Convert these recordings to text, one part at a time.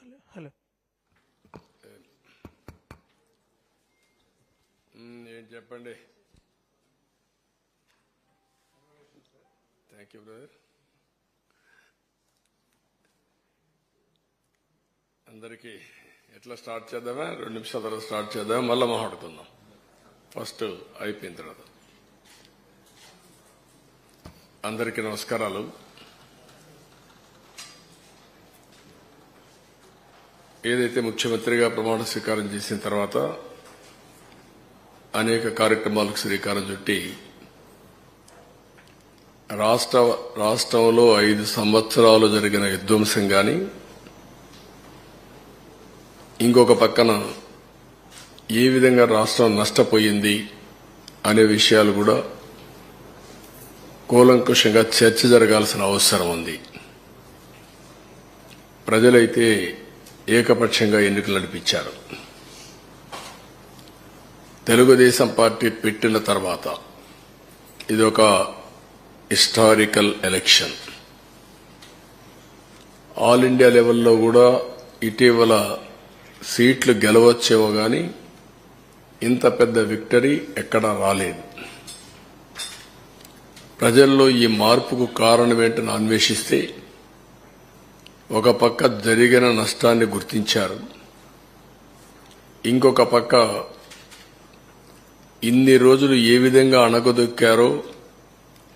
Hello ఏంటి చెప్పండి. Thank you brother. అందరికీ ఎట్లా స్టార్ట్ చేద్దామా? 2 నిమిషాల తర్వాత స్టార్ట్ చేద్దామా? మళ్ళీ మాట్లాడుకుందాం. ఫస్ట్ అయిపోయిన తర్వాత. అందరికీ నమస్కారాలు. ఏదైతే ముఖ్యమంత్రిగా ప్రమాణ స్వీకారం చేసిన తర్వాత అనేక కార్యక్రమాలకు శ్రీకారం చుట్టి రాష్ట్రంలో 5 సంవత్సరాలు జరిగిన విధ్వంసం గాని, ఇంకొక పక్కన ఏ విధంగా రాష్ట్రం నష్టపోయింది అనే విషయాలు కూడా కూలంకుషంగా చర్చ జరగాల్సిన అవసరం ఉంది. ప్రజలైతే ఏకపక్షంగా ఎన్నికలు నడిపించారు. తెలుగుదేశం పార్టీ పెట్టిన తర్వాత ఇది ఒక హిస్టారికల్ ఎలక్షన్. ఆల్ ఇండియా లెవెల్లో కూడా ఇటీవల సీట్లు గెలవచ్చేమో గాని ఇంత పెద్ద విక్టరీ ఎక్కడా రాలేదు. ప్రజల్లో ఈ మార్పుకు కారణమేంటని అన్వేషిస్తే ఒక పక్క జరిగిన నష్టాన్ని గుర్తించారు, ఇంకొక పక్క ఇన్ని రోజులు ఏ విధంగా అణగదొక్కారో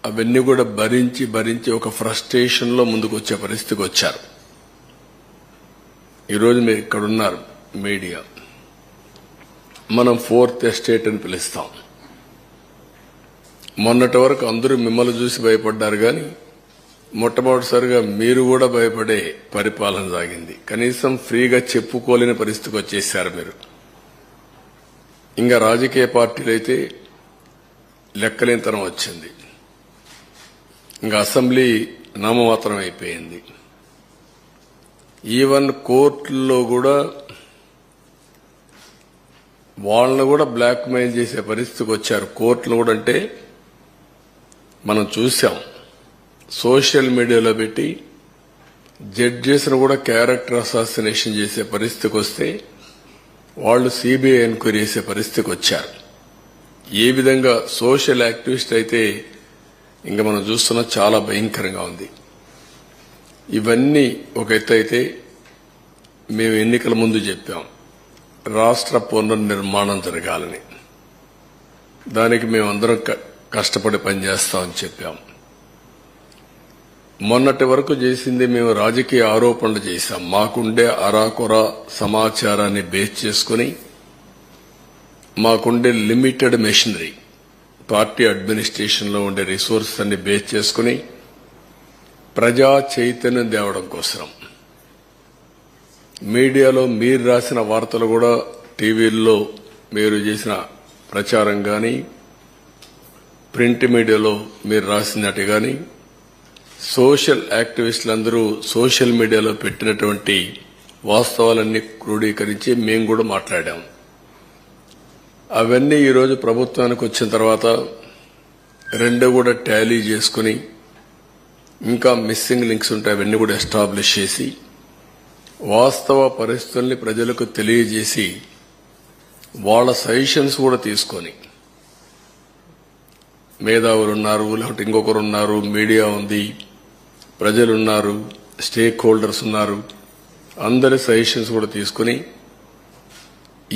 అవన్నీ కూడా భరించి ఒక ఫ్రస్ట్రేషన్ లో ముందుకు వచ్చే పరిస్థితికి వచ్చారు. ఈరోజు మీరు ఇక్కడున్నారు మీడియా. మనం 4th ఎస్టేట్ అని పిలుస్తాం. మొన్నటి వరకు అందరూ మిమ్మల్ని చూసి భయపడ్డారు కానీ మొట్టమొదటిసారిగా మీరు కూడా భయపడే పరిపాలన సాగింది. కనీసం ఫ్రీగా చెప్పుకోలేని పరిస్థితికి వచ్చేసారు మీరు. ఇంకా రాజకీయ పార్టీలైతే లెక్కలేనితనం వచ్చింది. ఇంకా అసెంబ్లీ నామమాత్రం అయిపోయింది. ఈవెన్ కోర్టుల్లో కూడా వాళ్ళని కూడా బ్లాక్ మెయిల్ చేసే పరిస్థితికి వచ్చారు. కోర్టులు కూడా అంటే మనం చూసాం, సోషల్ మీడియాలో పెట్టి జడ్జెస్ను కూడా క్యారెక్టర్ అసాసినేషన్ చేసే పరిస్థితికి వస్తే వాళ్ళు సిబిఐ ఎంక్వైరీ చేసే పరిస్థితికి వచ్చారు. ఏ విధంగా సోషల్ యాక్టివిస్ట్ అయితే ఇంకా మనం చూస్తున్నా చాలా భయంకరంగా ఉంది. ఇవన్నీ ఒక ఎత్తు అయితే, మేము ఎన్నికల ముందు చెప్పాం రాష్ట్ర పునర్నిర్మాణం జరగాలని. దానికి మేమందరం కష్టపడి పనిచేస్తామని చెప్పాం. మొన్నటి వరకు చేసింది మేము రాజకీయ ఆరోపణలు చేశాం. మాకుండే అరాకొర సమాచారాన్ని బేస్ చేసుకుని, మాకుండే లిమిటెడ్ మెషినరీ, పార్టీ అడ్మినిస్ట్రేషన్ లో ఉండే రిసోర్స్ అన్ని బేస్ చేసుకుని ప్రజా చైతన్యం తేవడం కోసం మీడియాలో మీరు రాసిన వార్తలు కూడా, టీవీల్లో మీరు చేసిన ప్రచారం కానీ, ప్రింట్ మీడియాలో మీరు రాసినట్టు కానీ, సోషల్ యాక్టివిస్టులందరూ సోషల్ మీడియాలో పెట్టినటువంటి వాస్తవాలన్నీ క్రోడీకరించి మేము కూడా మాట్లాడాం. అవన్నీ ఈరోజు ప్రభుత్వానికి వచ్చిన తర్వాత రెండు కూడా టాలీ చేసుకుని, ఇంకా మిస్సింగ్ లింక్స్ ఉంటే అవన్నీ కూడా ఎస్టాబ్లిష్ చేసి వాస్తవ పరిస్థితుల్ని ప్రజలకు తెలియజేసి వాళ్ళ సజెషన్స్ కూడా తీసుకొని, మేధావులు ఉన్నారు, లేకపోతే ఇంకొకరు ఉన్నారు, మీడియా ఉంది, ప్రజలున్నారు, స్టేక్ హోల్డర్స్ ఉన్నారు, అందరి సజెషన్స్ కూడా తీసుకుని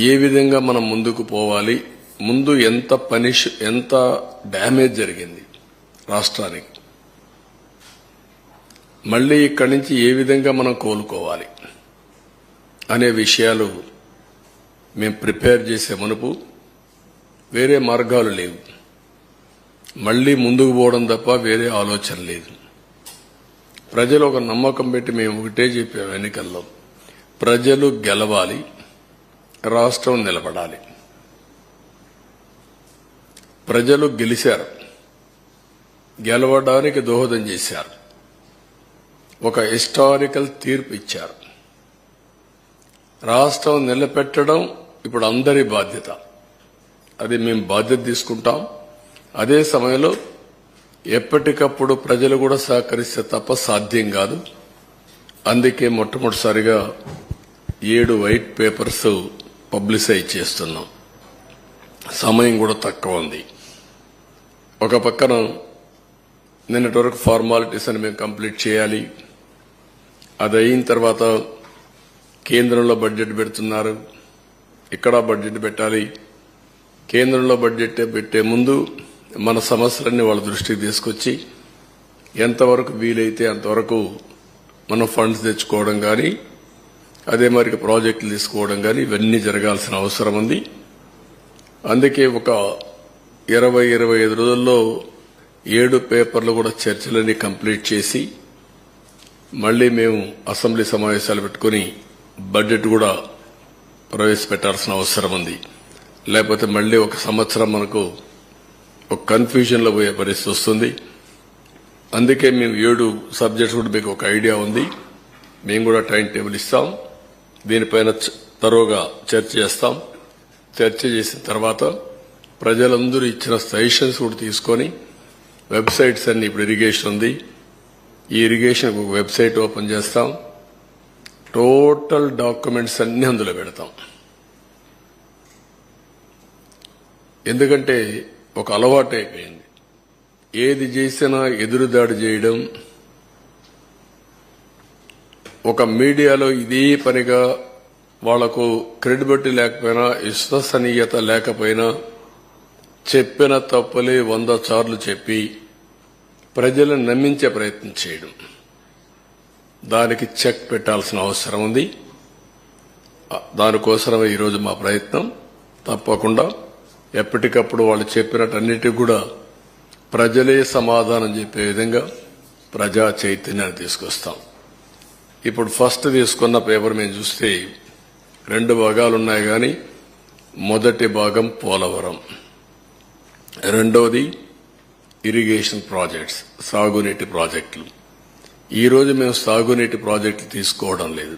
ఏ విధంగా మనం ముందుకు పోవాలి, ముందు ఎంత డ్యామేజ్ జరిగింది రాష్ట్రానికి, మళ్లీ ఇక్కడి నుంచి ఏ విధంగా మనం కోలుకోవాలి అనే విషయాలు మేము ప్రిపేర్ చేసే మునుపు వేరే మార్గాలు లేవు. మళ్లీ ముందుకు పోవడం తప్ప వేరే ఆలోచన లేదు. ప్రజలు ఒక నమ్మకం పెట్టి మేము ఒకటే చెప్పాం ఎన్నికల్లో, ప్రజలు గెలవాలి, రాష్ట్రం నిలబడాలి. ప్రజలు గెలిచారు, గెలవడానికి దోహదం చేశారు, ఒక హిస్టారికల్ తీర్పు ఇచ్చారు. రాష్ట్రం నిలబెట్టడం ఇప్పుడు అందరి బాధ్యత. అది మేము బాధ్యత తీసుకుంటాం. అదే సమయంలో ఎప్పటికప్పుడు ప్రజలు కూడా సహకరిస్తే తప్ప సాధ్యం కాదు. అందుకే మొట్టమొదటిసారిగా 7 వైట్ పేపర్స్ పబ్లిసైజ్ చేస్తున్నాం. సమయం కూడా తక్కువ ఉంది. ఒక పక్కన నిన్నటి వరకు ఫార్మాలిటీస్ అని మేము కంప్లీట్ చేయాలి. అది అయిన తర్వాత కేంద్రంలో బడ్జెట్ పెడుతున్నారు, ఇక్కడ బడ్జెట్ పెట్టాలి. కేంద్రంలో బడ్జెట్ పెట్టే ముందు మన సమస్యలన్నీ వాళ్ళ దృష్టికి తీసుకొచ్చి ఎంతవరకు వీలైతే అంతవరకు మనం ఫండ్స్ తెచ్చుకోవడం కానీ, అదే మరి ప్రాజెక్టులు తీసుకోవడం కానీ ఇవన్నీ జరగాల్సిన అవసరం ఉంది. అందుకే ఒక 20-25 రోజుల్లో 7 పేపర్లు కూడా చర్చలన్నీ కంప్లీట్ చేసి మళ్లీ మేము అసెంబ్లీ సమావేశాలు పెట్టుకుని బడ్జెట్ కూడా ప్రవేశపెట్టాల్సిన అవసరం ఉంది. లేకపోతే మళ్లీ ఒక సంవత్సరం మనకు ఒక కన్ఫ్యూజన్ లో పోయే పరిస్థితి వస్తుంది. అందుకే మేము 7 సబ్జెక్ట్స్ కూడా మీకు ఒక ఐడియా ఉంది. మేము కూడా టైం టేబుల్ ఇస్తాం. దీనిపైన తరోగా చర్చ చేస్తాం. చర్చ చేసిన తర్వాత ప్రజలందరూ ఇచ్చిన సజెషన్స్ కూడా తీసుకొని వెబ్సైట్స్ అన్ని, ఇప్పుడు ఇరిగేషన్ ఉంది, ఈ ఇరిగేషన్ ఒక వెబ్సైట్ ఓపెన్ చేస్తాం. టోటల్ డాక్యుమెంట్స్ అన్ని అందులో పెడతాం. ఎందుకంటే ఒక అలవాటు అయిపోయింది, ఏది చేసినా ఎదురుదాడి చేయడం. ఒక మీడియాలో ఇదే పనిగా వాళ్లకు క్రెడిబిలిటీ లేకపోయినా, విశ్వసనీయత లేకపోయినా చెప్పిన తప్పులే 100 సార్లు చెప్పి ప్రజలను నమ్మించే ప్రయత్నం చేయడం. దానికి చెక్ పెట్టాల్సిన అవసరం ఉంది. దానికోసమే ఈరోజు మా ప్రయత్నం. తప్పకుండా ఎప్పటికప్పుడు వాళ్ళు చెప్పినట్టన్నిటికీ కూడా ప్రజలే సమాధానం చెప్పే విధంగా ప్రజా చైతన్యాన్ని తీసుకొస్తాం. ఇప్పుడు ఫస్ట్ తీసుకున్న పేపర్ మేము చూస్తే 2 భాగాలున్నాయి. కానీ మొదటి భాగం పోలవరం, రెండవది ఇరిగేషన్ ప్రాజెక్ట్స్, సాగునీటి ప్రాజెక్టులు. ఈరోజు మేము సాగునీటి ప్రాజెక్టులు తీసుకోవడం లేదు.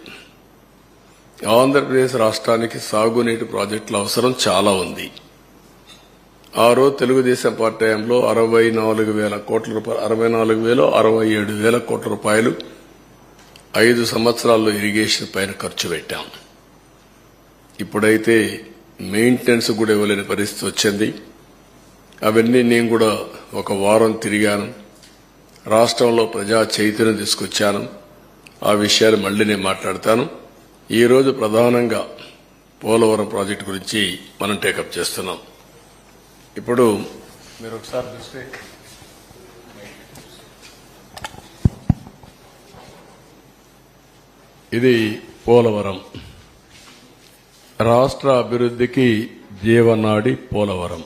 ఆంధ్రప్రదేశ్ రాష్ట్రానికి సాగునీటి ప్రాజెక్టుల అవసరం చాలా ఉంది. ఆ రోజు తెలుగుదేశం పార్టీ టైంలో 64,000 కోట్ల రూపాయలు, 67,000 కోట్ల రూపాయలు 5 సంవత్సరాల్లో ఇరిగేషన్ పైన ఖర్చు పెట్టాం. ఇప్పుడైతే మెయింటెనెన్స్ కూడా ఇవ్వలేని పరిస్థితి వచ్చింది. అవన్నీ నేను కూడా ఒక వారం తిరిగాను. రాష్ట్రంలో ప్రజా చైతన్యం తీసుకొచ్చాను. ఆ విషయాలు మళ్లీ నేను మాట్లాడతాను. ఈ రోజు ప్రధానంగా పోలవరం ప్రాజెక్టు గురించి మనం టేకప్ చేస్తున్నాం. ఇప్పుడు మీరు ఒకసారి చూస్తే ఇది పోలవరం, రాష్ట్ర అభివృద్ధికి జీవనాడి పోలవరం.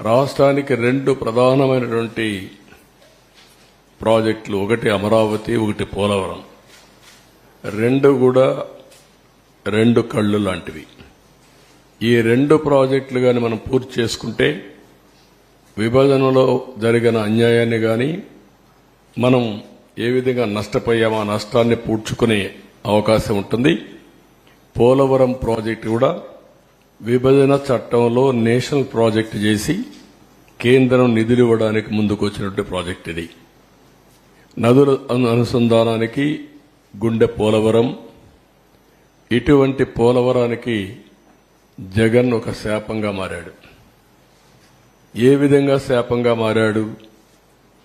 రాష్ట్రానికి 2 ప్రధానమైనటువంటి ప్రాజెక్టులు, ఒకటి అమరావతి, ఒకటి పోలవరం. 2 కూడా 2 కళ్ళు లాంటివి. ఈ 2 ప్రాజెక్టులు గాని మనం పూర్తి చేసుకుంటే విభజనలో జరిగిన అన్యాయాన్ని గాని, మనం ఏ విధంగా నష్టపోయామో ఆ నష్టాన్ని పూడ్చుకునే అవకాశం ఉంటుంది. పోలవరం ప్రాజెక్టు కూడా విభజన చట్టంలో నేషనల్ ప్రాజెక్టు చేసి కేంద్రం నిధులు ఇవ్వడానికి ముందుకు వచ్చినటువంటి ప్రాజెక్టు ఇది. నదుల అనుసంధానానికి గుండె పోలవరం. ఇటువంటి పోలవరానికి జగన్ ఒక శాపంగా మారాడు. ఏ విధంగా శాపంగా మారాడు?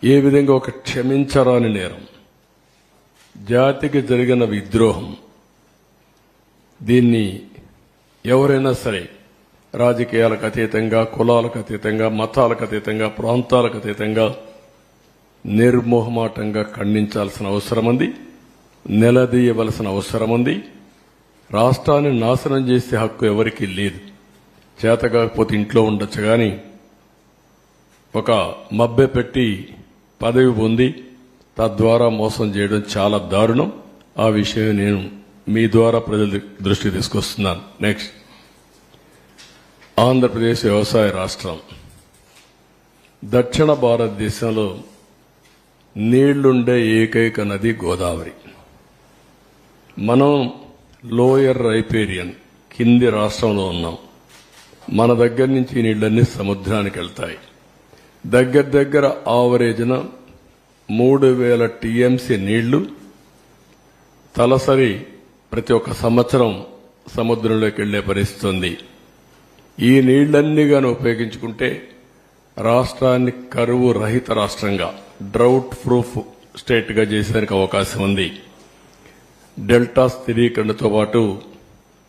ఏ విధంగా ఒక క్షమించరాని నేరం, జాతికి జరిగిన విద్రోహం. దీన్ని ఎవరైనా సరే రాజకీయాలకు అతీతంగా, కులాలకు అతీతంగా, మతాలకు అతీతంగా, ప్రాంతాలకు అతీతంగా నిర్మోహమాటంగా ఖండించాల్సిన అవసరం ఉంది. నిలదీయవలసిన అవసరం ఉంది. రాష్ట్రాన్ని నాశనం చేసే హక్కు ఎవరికీ లేదు. చేత కాకపోతే ఇంట్లో ఉండొచ్చు, కానీ ఒక మభ్య పెట్టి పదవి పొంది తద్వారా మోసం చేయడం చాలా దారుణం. ఆ విషయం నేను మీ ద్వారా ప్రజల దృష్టికి తీసుకొస్తున్నాను. నెక్స్ట్, ఆంధ్రప్రదేశ్ వ్యవసాయ రాష్ట్రం. దక్షిణ భారతదేశంలో నీళ్లుండే ఏకైక నది గోదావరి. మనం లోయర్ రైపేరియన్ కింది రాష్ట్రంలో ఉన్నాం. మన దగ్గర నుంచి నీళ్లన్నీ సముద్రానికి వెళ్తాయి. దగ్గర ఆవరేజ్న 3,000 టీఎంసీ నీళ్లు తలసరి ప్రతి ఒక్క సంవత్సరం సముద్రంలోకి వెళ్లే పరిస్థితి ఉంది. ఈ నీళ్లన్నీ గాని ఉపయోగించుకుంటే రాష్ట్రాన్ని కరువు రహిత రాష్ట్రంగా, డ్రౌట్ ప్రూఫ్ స్టేట్ గా చేసేందుకు అవకాశం ఉంది. డెల్టా స్థిరీకరణతో పాటు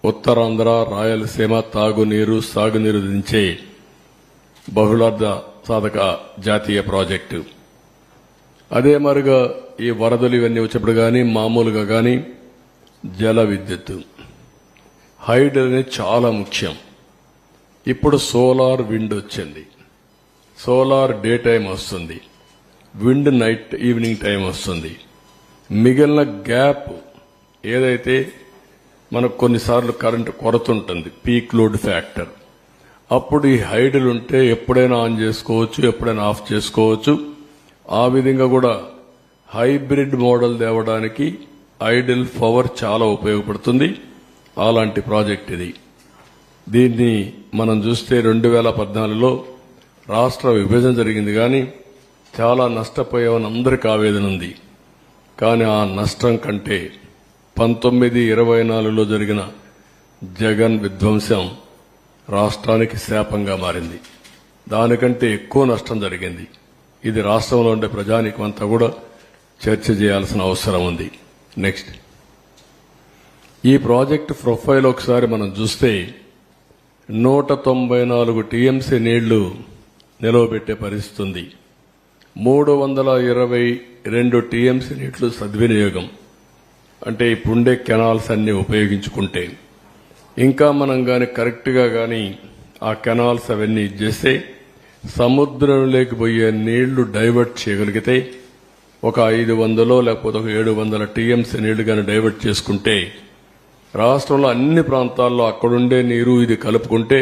ఉత్తరాంధ్ర, రాయలసీమ తాగునీరు, సాగునీరు దించే బహుళార్థ సాధక జాతీయ ప్రాజెక్టు. అదే మరుగా ఈ వరదలు ఇవన్నీ వచ్చేప్పుడు గాని, మామూలుగా గాని జల విద్యుత్, హైడల్ అనేది చాలా ముఖ్యం. ఇప్పుడు సోలార్, విండ్ వచ్చింది. సోలార్ డే టైం వస్తుంది, విండ్ నైట్ ఈవినింగ్ టైం వస్తుంది. మిగిలిన గ్యాప్ ఏదైతే మనకు కొన్నిసార్లు కరెంటు కొరత ఉంటుంది, పీక్ లోడ్ ఫ్యాక్టర్, అప్పుడు ఈ హైడల్ ఉంటే ఎప్పుడైనా ఆన్ చేసుకోవచ్చు, ఎప్పుడైనా ఆఫ్ చేసుకోవచ్చు. ఆ విధంగా కూడా హైబ్రిడ్ మోడల్ తేవడానికి ఐడల్ పవర్ చాలా ఉపయోగపడుతుంది. అలాంటి ప్రాజెక్ట్ ఇది. దీన్ని మనం చూస్తే 2014లో రాష్ట్ర విభజన జరిగింది, కానీ చాలా నష్టపోయామని అందరికీ ఆవేదన ఉంది. కానీ ఆ నష్టం కంటే 1924లో జరిగిన జగన్ విధ్వంసం రాష్ట్రానికి శాపంగా మారింది. దానికంటే ఎక్కువ నష్టం జరిగింది. ఇది రాష్ట్రంలో ఉండే ప్రజానీకమంతా కూడా చర్చ చేయాల్సిన అవసరం ఉంది. నెక్స్ట్, ఈ ప్రాజెక్టు ప్రొఫైల్ ఒకసారి మనం చూస్తే 194 టీఎంసీ నీళ్లు నిలవబెట్టే పరిస్థితి ఉంది. 322 టీఎంసీ నీళ్లు సద్వినియోగం, అంటే ఇప్పుడుండే కెనాల్స్ అన్ని ఉపయోగించుకుంటే. ఇంకా మనం గాని కరెక్ట్ గా గాని ఆ కెనాల్స్ అవన్నీ ఇచ్చేస్తే సముద్రంలోకి పోయే నీళ్లు డైవర్ట్ చేయగలిగితే ఒక 500 లేకపోతే ఒక 700 టీఎంసీ నీళ్లు గాని డైవర్ట్ చేసుకుంటే రాష్ట్రంలో అన్ని ప్రాంతాల్లో అక్కడుండే నీరు ఇది కలుపుకుంటే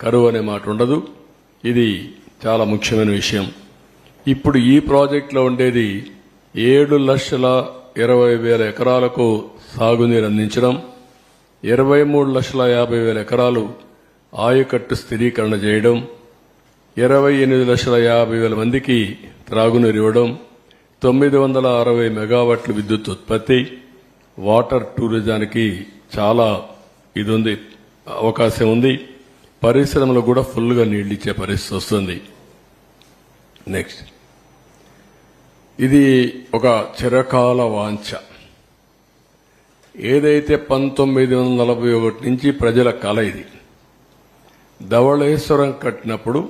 కరువు అనే మాట ఉండదు. ఇది చాలా ముఖ్యమైన విషయం. ఇప్పుడు ఈ ప్రాజెక్టులో ఉండేది 7,20,000 ఎకరాలకు సాగునీరు అందించడం, 23,50,000 ఎకరాలు ఆయకట్టు స్థిరీకరణ చేయడం, 28,50,000 మందికి త్రాగునీరు ఇవ్వడం, 960 మెగావాట్ల విద్యుత్ ఉత్పత్తి, వాటర్ టూరిజానికి చాలా ఇది ఉంది, అవకాశం ఉంది. పరిశ్రమలు కూడా ఫుల్ గా నీళ్లు ఇచ్చే పరిస్థితి వస్తుంది. నెక్స్ట్, ఇది ఒక చిరకాల వాంఛ. ఏదైతే 1941 నుంచి ప్రజల కల ఇది. ధవళేశ్వరం కట్టినప్పుడు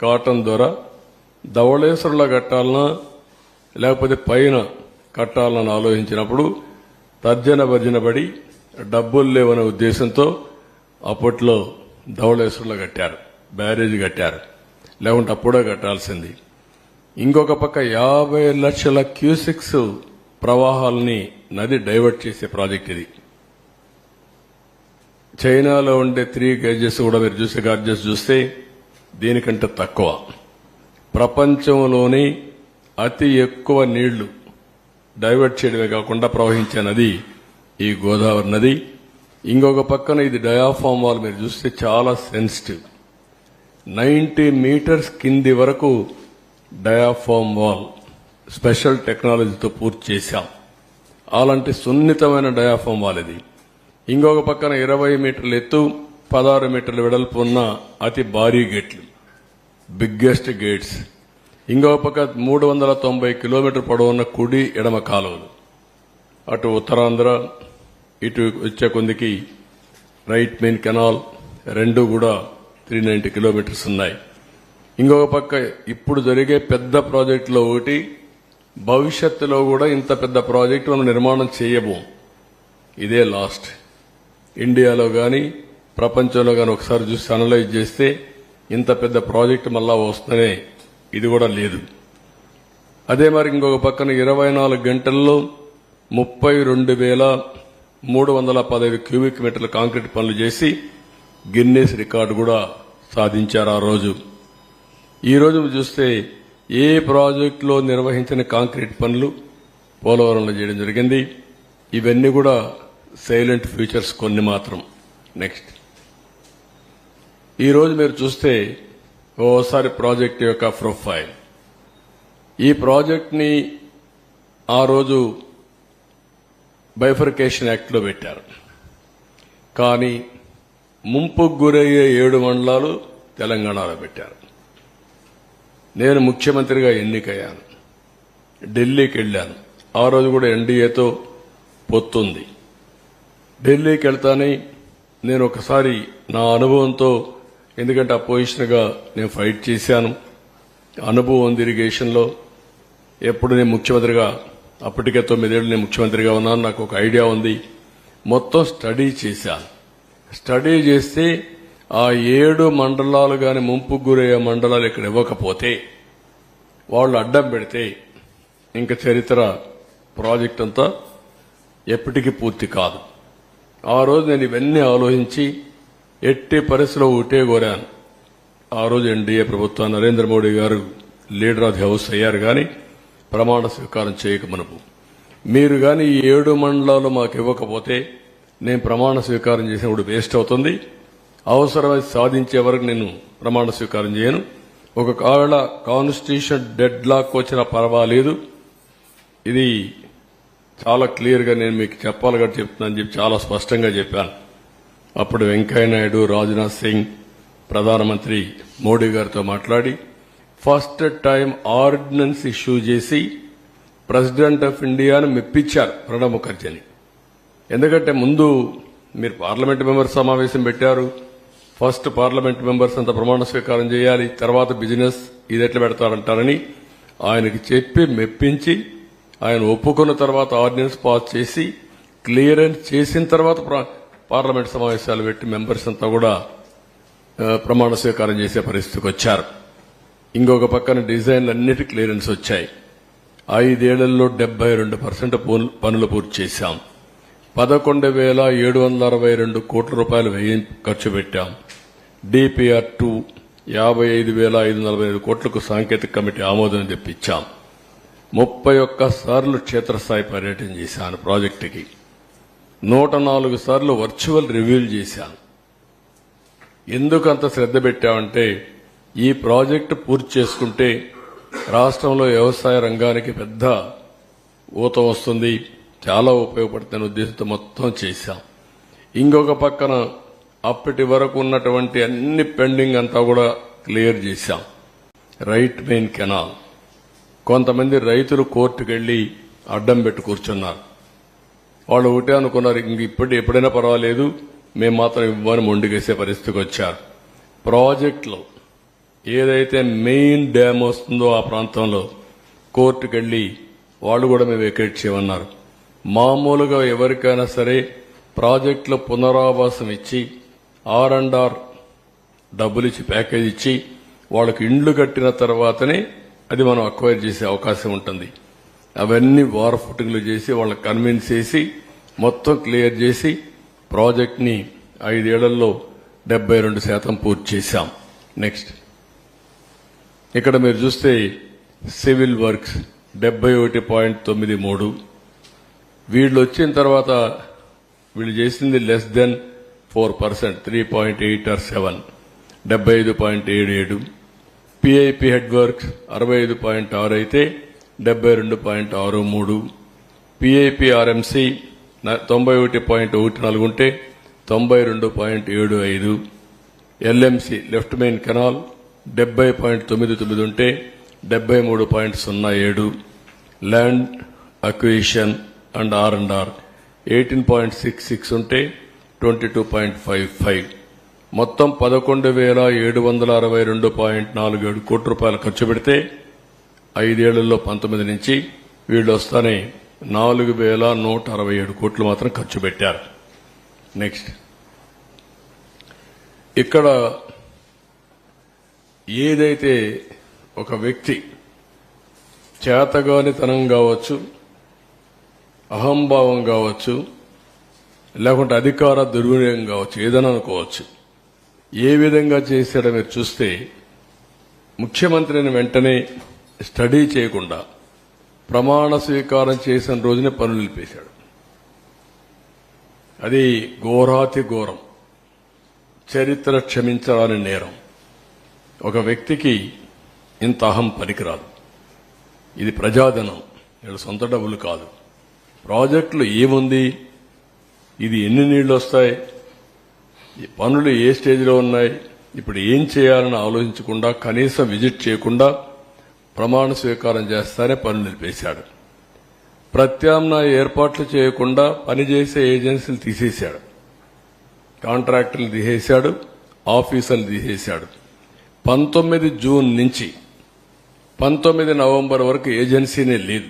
కాటన్ ద్వారా ధవళేశ్వరంలో కట్టాలన్నా లేకపోతే పైన కట్టాలని ఆలోచించినప్పుడు తర్జన భర్జన పడి డబ్బులు లేవనే ఉద్దేశంతో అప్పట్లో ధవళేశ్వరంలో కట్టారు, బ్యారేజ్ కట్టారు. లేకుంటే అప్పుడే కట్టాల్సింది. ఇంకొక పక్క 50 లక్షల క్యూసెక్స్ ప్రవాహాలని నది డైవర్ట్ చేసే ప్రాజెక్ట్ ఇది. చైనాలో ఉండే 3 గేజెస్ కూడా మీరు చూసే గార్జెస్ చూస్తే దీనికంటే తక్కువ. ప్రపంచంలోని అతి ఎక్కువ నీళ్లు డైవర్ట్ చేయడమే కాకుండా ప్రవహించే నది ఈ గోదావరి నది. ఇంకొక పక్కన ఇది డయాఫామ్ వాల్ మీరు చూస్తే చాలా సెన్సిటివ్. 90 మీటర్స్ కింది వరకు డయాఫామ్ వాల్ స్పెషల్ టెక్నాలజీతో పూర్తి చేశాం. అలాంటి సున్నితమైన డయాఫామ్ వాల్ ఇది. ఇంకొక పక్కన 20 మీటర్ల ఎత్తు, 16 మీటర్ల వెడల్పు ఉన్న అతి భారీ గేట్లు, బిగ్గెస్ట్ గేట్స్. ఇంకొక పక్క 390 కిలోమీటర్ పొడవున్న కుడి ఎడమ కాలువలు. అటు ఉత్తరాంధ్ర ఇటు వచ్చే కొందికి రైట్ మెయిన్ కెనాల్ రెండు కూడా 390 కిలోమీటర్స్ ఉన్నాయి. ఇంకొక పక్క ఇప్పుడు జరిగే పెద్ద ప్రాజెక్టులో ఒకటి, భవిష్యత్తులో కూడా ఇంత పెద్ద ప్రాజెక్టు మనం నిర్మాణం చేయబోం. ఇదే లాస్ట్. ఇండియాలో గాని ప్రపంచంలో గాని ఒకసారి చూసి అనలైజ్ చేస్తే ఇంత పెద్ద ప్రాజెక్టు మళ్ళా వస్తుందనే ఇది కూడా లేదు. అదే మరి ఇంకొక పక్కన 24 గంటల్లో 32,315 క్యూబిక్ మీటర్ల కాంక్రీట్ పనులు చేసి గిన్నెస్ రికార్డు కూడా సాధించారు ఆ రోజు. ఈ రోజు చూస్తే ఏ ప్రాజెక్టులో నిర్వహించిన కాంక్రీట్ పనులు పోలవరంలో చేయడం జరిగింది. ఇవన్నీ కూడా సైలెంట్ ఫ్యూచర్స్ కొన్ని మాత్రం. నెక్స్ట్, ఈ రోజు మీరు చూస్తే ఓసారి ప్రాజెక్ట్ యొక్క ప్రొఫైల్. ఈ ప్రాజెక్ట్ ని ఆ రోజు బైఫర్కేషన్ యాక్ట్లో పెట్టారు. కానీ ముంపుకు గురయ్యే 7 మండలాలు తెలంగాణలో పెట్టారు. నేను ముఖ్యమంత్రిగా ఎన్నికయ్యాను, ఢిల్లీకి వెళ్ళాను. ఆ రోజు కూడా ఎన్డీఏతో పొత్తుంది. ఢిల్లీకి వెళ్తానే నేను ఒకసారి నా అనుభవంతో, ఎందుకంటే అపోజిషన్గా నేను ఫైట్ చేశాను, అనుభవం ఉంది ఇరిగేషన్లో. ఎప్పుడు నేను ముఖ్యమంత్రిగా, అప్పటికే 9 ఏళ్ళు నేను ముఖ్యమంత్రిగా ఉన్నాను, నాకు ఒక ఐడియా ఉంది. మొత్తం స్టడీ చేశాను. స్టడీ చేస్తే ఆ 7 మండలాలు కానీ ముంపుకు గురయ్యే మండలాలు ఇక్కడ ఇవ్వకపోతే, వాళ్ళు అడ్డం పెడితే ఇంకా చరిత్ర ప్రాజెక్ట్ అంతా ఎప్పటికీ పూర్తి కాదు. ఆ రోజు నేను ఇవన్నీ ఆలోచించి ఎట్టి పరిస్థితిలో ఒకటే కోరాను. ఆ రోజు ఎన్డీఏ ప్రభుత్వం, నరేంద్ర మోడీ గారు లీడర్ ఆఫ్ ది హౌస్ అయ్యారు. కానీ ప్రమాణ స్వీకారం చేయక మునుపు మీరు కానీ ఈ 7 మండలాలు మాకు ఇవ్వకపోతే నేను ప్రమాణ స్వీకారం చేసినప్పుడు వేస్ట్ అవుతుంది. అవసరమైతే సాధించే వరకు నేను ప్రమాణ స్వీకారం చేయను. ఒకవేళ కాన్స్టిట్యూషన్ డెడ్ లాక్ వచ్చినా పర్వాలేదు, ఇది చాలా క్లియర్గా నేను మీకు చెప్పాలి కాబట్టి చెప్తున్నాను చెప్పి చాలా స్పష్టంగా చెప్పాను. అప్పుడు వెంకయ్యనాయుడు, రాజ్నాథ్ సింగ్, ప్రధానమంత్రి మోడీ గారితో మాట్లాడి ఫస్ట్ టైం ఆర్డినెన్స్ ఇష్యూ చేసి ప్రెసిడెంట్ ఆఫ్ ఇండియాను మెప్పించారు ప్రణబ్ ముఖర్జీని. ఎందుకంటే ముందు మీరు పార్లమెంట్ మెంబర్స్ సమావేశం పెట్టారు, ఫస్ట్ పార్లమెంట్ మెంబర్స్ అంతా ప్రమాణ స్వీకారం చేయాలి, తర్వాత బిజినెస్ ఇది ఎట్లా పెడతారంటారని ఆయనకి చెప్పి మెప్పించి ఆయన ఒప్పుకున్న తర్వాత ఆర్డినెన్స్ పాస్ చేసి క్లియరెన్స్ చేసిన తర్వాత పార్లమెంట్ సమావేశాలు పెట్టి మెంబర్స్ అంతా కూడా ప్రమాణ స్వీకారం చేసే పరిస్థితికి వచ్చారు. ఇంకొక పక్కన డిజైన్లు అన్నిటి క్లియరెన్స్ వచ్చాయి. 5 ఏళ్లలో 72% పనులు పూర్తి చేశాం. 11,762 కోట్ల రూపాయలు ఖర్చు పెట్టాం. డిపిఆర్ 2 55,545 కోట్లకు సాంకేతిక కమిటీ ఆమోదం తెప్పించాం. 31 సార్లు క్షేత్రస్థాయి పర్యటన చేశాను ప్రాజెక్టుకి. 104 సార్లు వర్చువల్ రివ్యూలు చేశాను. ఎందుకు అంత శ్రద్ధ పెట్టామంటే ఈ ప్రాజెక్టు పూర్తి చేసుకుంటే రాష్ట్రంలో వ్యవసాయ రంగానికి పెద్ద ఊతం వస్తుంది, చాలా ఉపయోగపడుతున్న ఉద్దేశంతో మొత్తం చేశాం. ఇంకొక పక్కన అప్పటి వరకు ఉన్నటువంటి అన్ని పెండింగ్ అంతా కూడా క్లియర్ చేశాం. రైట్ మెయిన్ కెనాల్, కొంతమంది రైతులు కోర్టుకు వెళ్లి అడ్డం పెట్టి కూర్చున్నారు. వాళ్ళు ఒకటే అనుకున్నారు, ఇంక ఎప్పుడైనా పర్వాలేదు మేము మాత్రం ఇవ్వని మొండిగేసే పరిస్థితికి వచ్చారు. ప్రాజెక్టులో ఏదైతే మెయిన్ డ్యామ్ వస్తుందో ఆ ప్రాంతంలో కోర్టుకు వెళ్లి వాళ్ళు కూడా మేము వెకేట్ చేయమన్నారు. మామూలుగా ఎవరికైనా సరే ప్రాజెక్టులో పునరావాసం ఇచ్చి R&R డబ్బులు ఇచ్చి ప్యాకేజ్ ఇచ్చి వాళ్ళకి ఇండ్లు కట్టిన తర్వాతనే అది మనం అక్వైర్ చేసే అవకాశం ఉంటుంది. అవన్నీ వార్ ఫుటింగ్లు చేసి వాళ్ళకి కన్విన్స్ చేసి మొత్తం క్లియర్ చేసి ప్రాజెక్ట్ ని 5 ఏళ్లలో 72% పూర్తి చేశాం. నెక్స్ట్ ఇక్కడ మీరు చూస్తే సివిల్ వర్క్స్ 71.93. వీళ్ళు వచ్చిన తర్వాత వీళ్ళు చేసింది less than 4%, 3.8 or 7, 75.77. PIP head works 65.6 అయితే 72.63. పిఐపి ఆర్ఎంసీ 91.14 ఉంటే 92.75. ఎల్ఎంసీ లెఫ్ట్ మెయిన్ కెనాల్ 70.99 ఉంటే 73.07. ల్యాండ్ అక్విజిషన్ అండ్ R&R 18.66 ఉంటే 22.55. మొత్తం 11,762.47 కోట్ల రూపాయలు ఖర్చు పెడితే 5 ఏళ్లలో 19 నుంచి వీళ్ళు వస్తానే 4,167 కోట్లు మాత్రం ఖర్చు పెట్టారు. నెక్స్ట్ ఇక్కడ ఏదైతే ఒక వ్యక్తి చేతగానితనం కావచ్చు, అహంభావం కావచ్చు, లేకుంటే అధికార దుర్వినియోగం కావచ్చు, ఏదైనా అనుకోవచ్చు, ఏ విధంగా చేశాడో మీరు చూస్తే ముఖ్యమంత్రిని వెంటనే స్టడీ చేయకుండా ప్రమాణ స్వీకారం చేసిన రోజునే పనులు నిలిపేశాడు. అది ఘోరాతి ఘోరం, చరిత్ర క్షమించాలని నేరం. ఒక వ్యక్తికి ఇంత అహం పనికిరాదు. ఇది ప్రజాధనం, వీళ్ళ సొంత డబ్బులు కాదు. ప్రాజెక్టులు ఏముంది, ఇది ఎన్ని నీళ్లు వస్తాయి, ఈ పనులు ఏ స్టేజ్లో ఉన్నాయి, ఇప్పుడు ఏం చేయాలని ఆలోచించకుండా కనీసం విజిట్ చేయకుండా ప్రమాణ స్వీకారం చేస్తానే పనులు నిలిపేశాడు. ప్రత్యామ్నాయ ఏర్పాట్లు చేయకుండా పనిచేసే ఏజెన్సీలు తీసేశాడు, కాంట్రాక్టర్లు తీసేశాడు, ఆఫీసర్లు తీసేశాడు. 19 జూన్ నుంచి 19 నవంబర్ వరకు ఏజెన్సీనే లేదు.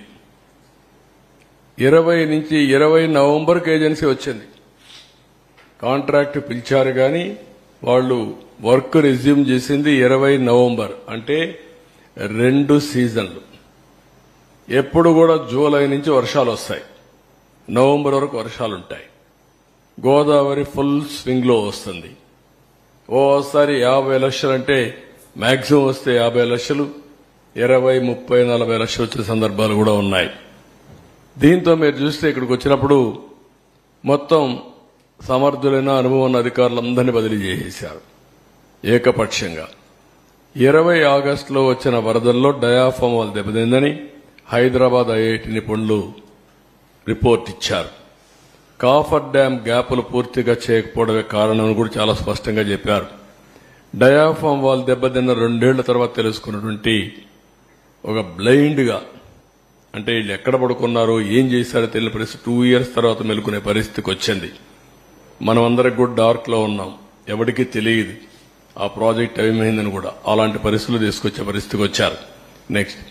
20 నుంచి 20 నవంబర్కి ఏజెన్సీ వచ్చింది. కాంట్రాక్ట్ పిలిచారు కానీ వాళ్ళు వర్క్ రెజ్యూమ్ చేసింది 20 నవంబర్, అంటే 2 సీజన్లు. ఎప్పుడు కూడా జూలై నుంచి వర్షాలు వస్తాయి, నవంబర్ వరకు వర్షాలు ఉంటాయి. గోదావరి ఫుల్ స్వింగ్ లో వస్తుంది. ఓసారి 50 లక్షలు అంటే మాక్సిమం వస్తే 50 లక్షలు, 20, 30, 40 లక్షలు వచ్చే సందర్భాలు కూడా ఉన్నాయి. దీంతో మీరు చూస్తే ఇక్కడికి వచ్చినప్పుడు మొత్తం సమర్థులైన అనుభవం ఉన్న అధికారులందరినీ బదిలీ చేసేశారు ఏకపక్షంగా. 20 ఆగస్టులో వచ్చిన వరదల్లో డయాఫామ్ వాళ్ళు దెబ్బతిందని హైదరాబాద్ ఐఐటి నిపుణులు రిపోర్ట్ ఇచ్చారు. కాఫర్ డ్యాం గ్యాపులు పూర్తిగా చేయకపోవడమే కారణం కూడా చాలా స్పష్టంగా చెప్పారు. డయాఫామ్ వాళ్ళు దెబ్బతిన్న 2 ఏళ్ల తర్వాత తెలుసుకున్నటువంటి ఒక బ్లైండ్ గా, అంటే వీళ్ళు ఎక్కడ పడుకున్నారో ఏం చేశారో తెలియని పరిస్థితి 2 ఇయర్స్ తర్వాత మెలుకునే పరిస్థితికి వచ్చింది. మనం అందరికి కూడా డార్క్ లో ఉన్నాం, ఎవరికీ తెలియదు ఆ ప్రాజెక్ట్ ఏమైందని కూడా. అలాంటి పరిస్థితులు తీసుకొచ్చే పరిస్థితికి వచ్చారు. నెక్స్ట్,